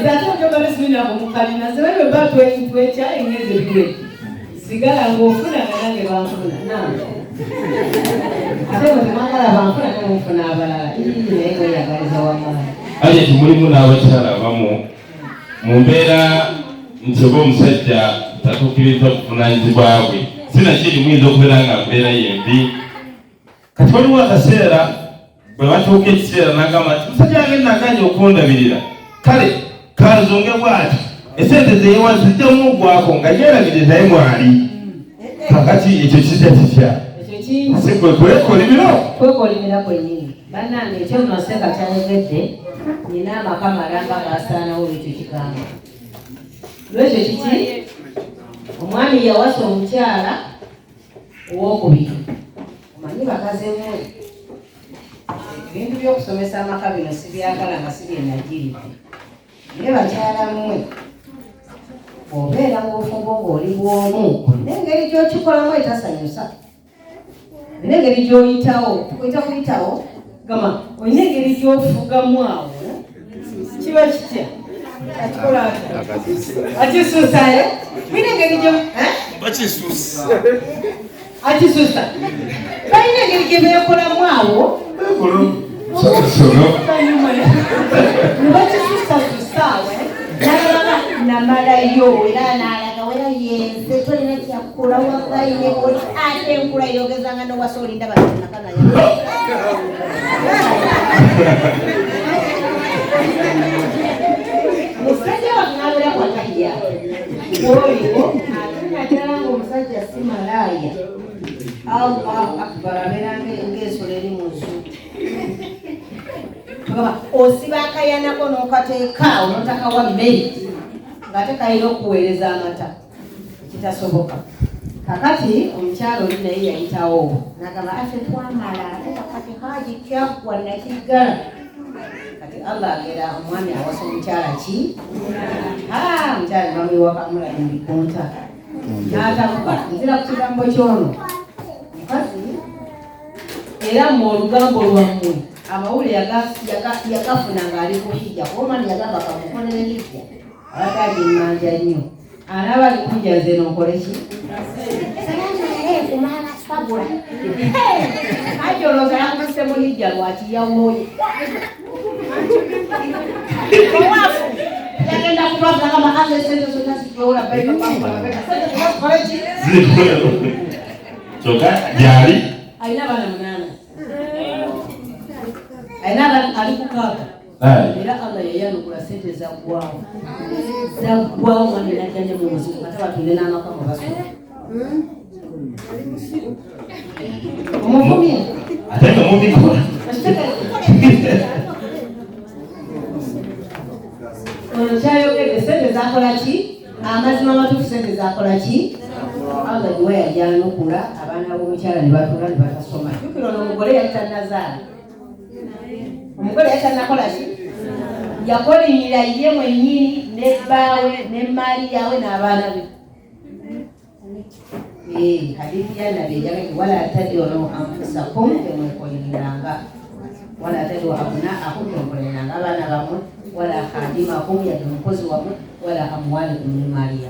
Zate njogala sibina kumukalina zewe batwetya engeze bire sigala ng'ofuna nange banfuna ate bwe temwagala banfuna nemufuna abalala naye mweyagaliza wamaani. Aye tumulimu n'abakyala abamu mu mbeera nti oba omusajja tatuukiriza buvunaanyizibwa bwe sinakiri muyinza okubeera nga mbeera yembi. Kati waliwo akaseera bwe batuuka ekiseera n'agamba nti musajja wange naganya okundabirira kale kanzonge bw'ati esente zeewa zijjamu ogwako nga yeerabire naye mwali kakati ekyo kitya kitya kwekolimira kwennyini bannange ekyo nno Seeka kyayogedde nina amaka malamba gaasaanawo ekyo kigambo lwekyo kiki omwami yawasa omukyala owokubiri omanyi bakaze mmwe ebintu by'okusomesa amaka bino sibyagala nga sibyenagiridde naye bakyala mmwe obeera mu bufumbo ng'oli bw'omu n'engeri gy'okikolamu etasanyusa olina engeri gy'oyitawo oyita kuyitawo gama olina engeri gy'ofugamu awo kiba kitya akikola akisuusayo olina engeri gyo akisuusa balina engeri gye beekolamu awo nebakisuusasuusaawe nalaba namalayo era n'alaga wera yenze tolina kyakukola wagaine oli ate enkula yogezanga nowasa olinda banakanaya musajja watunabera kwakaya oliwo atinatera omusajja si malaaya Allahu akbar abeera ng'ensolo eri mu zoo osiba akayanako n'okateekaawo n'otakawa mmere ng'ate kayina okuweereza amata kitasoboka kakati omukyalo oli naye yayitawo nagamba ate twamala ate kakati haji kyaggwa nakiggala kati Allah agera omwami awasa omukyala ki omukyala bamwewakamulaga mubikonta n'atamuka nzira ku kigambo kyono mukazi era mu olugambo lwammwe amawulire yakafuna ng'ali ku hijja kuba omwami yagamba kamukolere hijja abataagi mmanja nnyo anaba ali ku hijja nze nonkoleki kumala fabula ajoloza yakuse mu hijja lwaki yawoye owafu yagenda kubaga kama ate sente zonna zitwawula baikokoleki kyokka gyali alina abaana 8 alina abaana ali kukaaga era Allah yayanukula sente zaggwawo mwani najjanye mu muzimu ate batunde n'amaka mu basoma omuvumye ate nga mubikola ono kyayogedde sente zakola ki amazima amatuufu sente zakola ki Allah giwe yajanukula abaana b'omukyala ne batula ne batasoma jjukira ono omugole yali tannazaala omugole yali tannakola ki yakolimira ye mwennyini ne bbaawe ne maali yawe n'abaana be hadithi ya nabi yake wala tad'u anfusakum yamkulinanga wala tad'u abna'akum yamkulinanga abana bamwe wala khadimakum yadumukozi wamwe wala amwalikum min maliya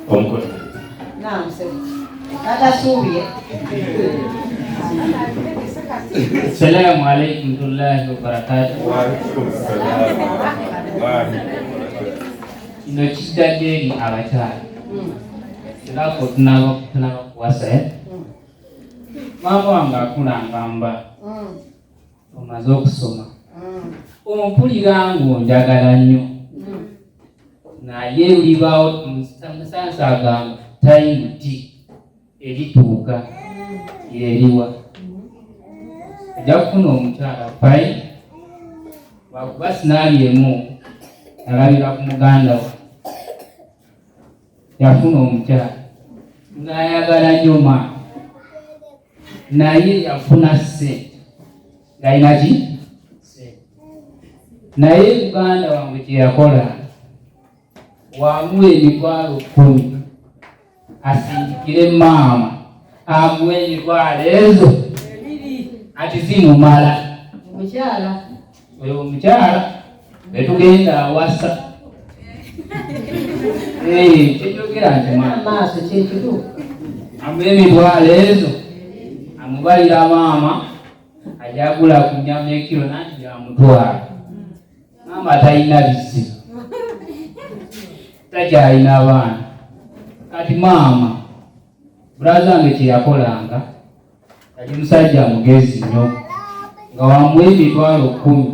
omukolo naam sema kata subiye Assalamu alaikum warahmatullahi wabarakatuh. Wa alaikum assalam wa rahmatullahi. Kino kiddadde eri abakyala erako tunaba kuwasa maama wange akulangamba omaze okusoma ompulira ng'onjagala nnyo naye olibaawo musansa agamba tayimuti erituuka yeriwa ajja kufuna omukyala fayi wakuba sinaaliemu alabira ku muganda we yafuna omukyala ng'ayagala nnyo maama naye yafuna ssente ng'alina ki naye muganda wange kyeyakola wamuwa emitwalo 10 asindikire maama amuwa emitwalo ezo ati zimumala omukyala oyo omukyala betugenda awasa kyejogera nti maaso kyekituufu amuwa emitwalo ezo amubalira maama ajagula ku nyama ekiro nanti yamutwala maama talina bizibu takyalina abaana kati maama bulaza nge kyeyakolanga yali musajja mugezi nnyo nga wamuwa emitwalo 10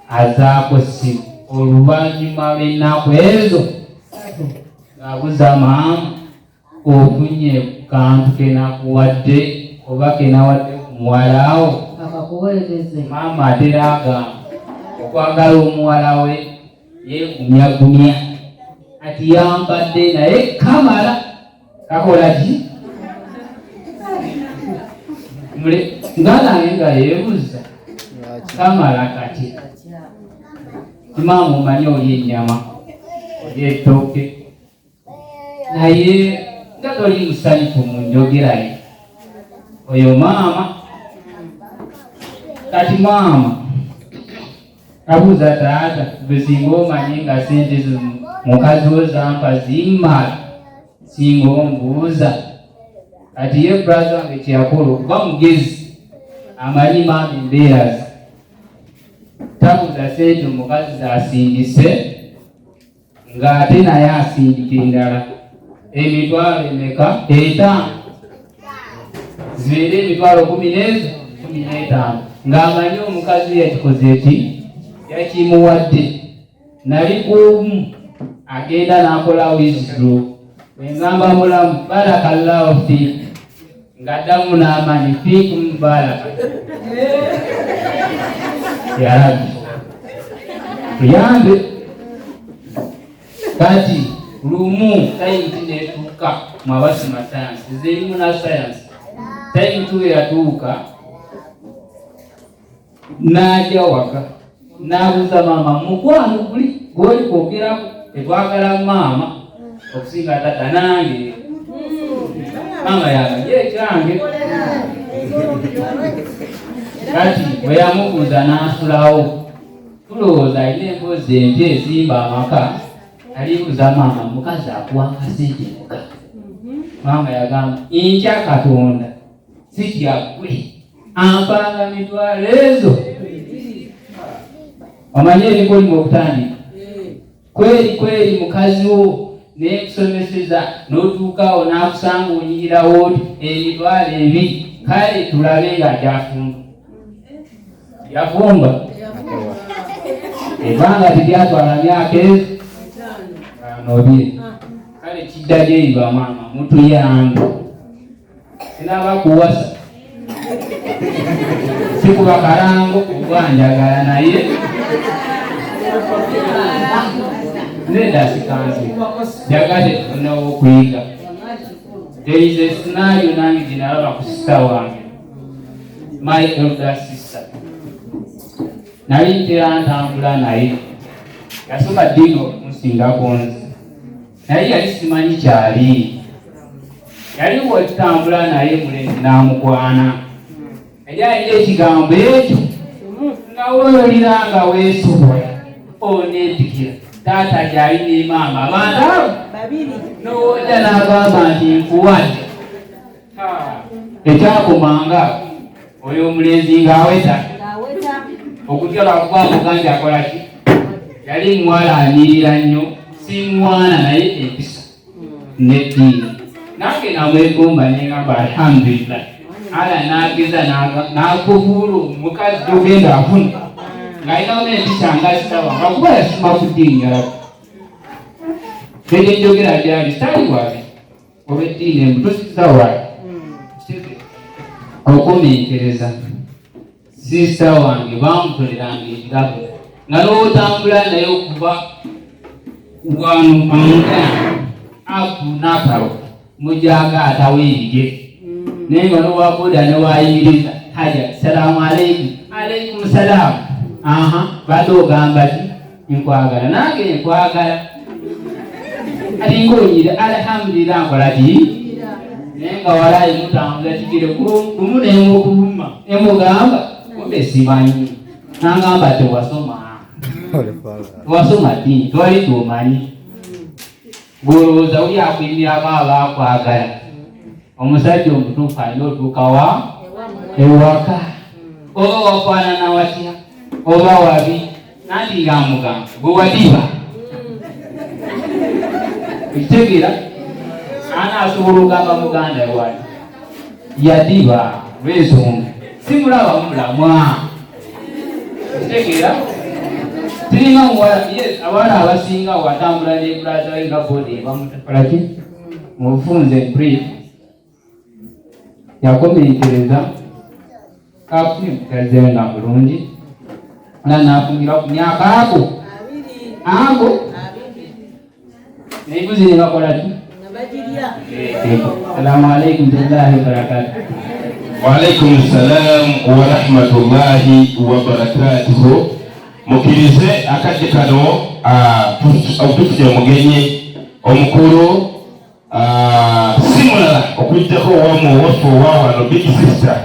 azaako ssimu oluvannyuma lw'ennaku ezo ng'abuza maama ofunye ku kantu kenakuwadde oba kenawadde ku muwalawo akakuweereze. maama atera agamba okwagala omuwala we yeegumyagumya ati yambadde naye kamala kakola ki ngalange nga yeebuza kamala kati maama omanyi oli ennyama oli ettooke naye nga toli musanyufu mu njogerayo oyo maama kati maama abuuza taata besinga omanyi nga sente mukazi wo zampa zimmala singa ombuuza kati ye braza wange kyeyakola okuba mugezi amanyi maama embeera ze tabuuza sente omukazi zasindise ng'ate naye asindika endala emitwalo emeka 5 zibeere emitwalo 15 ng'amanyi omukazi yakikoze eki yakimuwadde nali kumu agenda n'akola wizidro engamba mulamu barakallahu fiik ng'addamu n'amanyi fiikum baraka yarabi tuyambe kati lumu tayiti netuuka mwabasima sayansi zerimu na sayansi tayitu yatuuka n'ajja waka n'abuuza maama mukwano guli gwoli kwogeraku tetwagala maama okusinga tata nange maama yagaye ekyange kati bwe yamubuuza n'asulawo tulowooza alina emboozi empya ezimba amaka alibuuza maama mukazi akuwanga sente muka maama yagamba nkya katonda sikyagwe ampanga mitwalo ezo omanyi ebikolimu okutandika kweri mukazi wo nekusomeseza n'otuukawo n'akusanga onyirirawo oti emitwalo 2 kale tulabe nga gyafumba yafumba ebanga teryatwala myaka ezo nobye kale kidda gyeyiba maama mutuyambe sinaba kuwasa sikuba kalango ogwanjagala naye nedasikanzi jagade tufunewo okuyiga. There is a scenario nange ginalaba ku sister wange, my elder sister. Nali ntera ntambula naye yasooka ddiino okunsingako nze naye yali simanyi kyali, yali bwetutambula naye mulenzi n'amukwana yali alina ekigambo ekyo nga weolira nga weesobola oneddikira taata gyali ne maama abantu n'owojja n'agamba nti nkuwadde ekyakomanga oyo omulenzi ng'aweta okutya lwakuba muganja akola ki yali muwala anirira nnyo si mwana naye empisa neddiini nange namwegomba nengamba alhamdulillah ala nageza nakubuula omukazi gyogenda afuna ng'alinamu empisa ngazisawa ngakuba yasoma ku ddiini yalaku tete njogera gyali sitali bwabe oba eddiini emutosikisawaali okomenkereza sisita wange bamutoleranga ebirabo nga n'otambula naye okuva wano amugana apu nakalo mujaga ataweerige naye nga nowabuuda newayimiriza haja salaamu aleikum aleikum salaamu badde ogamba ti nkwagala nange nkwagala ati ngaonyire alhamdulillah nkola ti naye nga walayi mutambula kigere kumu nemukuluma emugamba kumbe simanyi nangamba tewasoma ddiini twali tuomanyi golowooza uli akwimirako abakwagala omusajja omutuufu alina otuukawa ewaka oba wafaanana watya oba wabi nanti ngamugamba gwe wadiba ekitegeera anaasobola ogamba muganda wali yadiba lwensonga simulaba mulamwa ekitegeera Tiringa muwala, yes, abana abasinga watambula ne brother we nga body bamutekola ki? Mufunze brief. Yakomentereza kapuni mkazenga mulungi. Na nafungira ku myaka ako. Ako. Neibuzi ni bakola ki? Nabajiria. Assalamu alaykum warahmatullahi wabarakatuh. Wa alaykum assalam wa rahmatullahi wa barakatuh. Mukirize akadde kano okutufuna omugenyi omukulu simulala okujjako owamu owaffe owawano big sister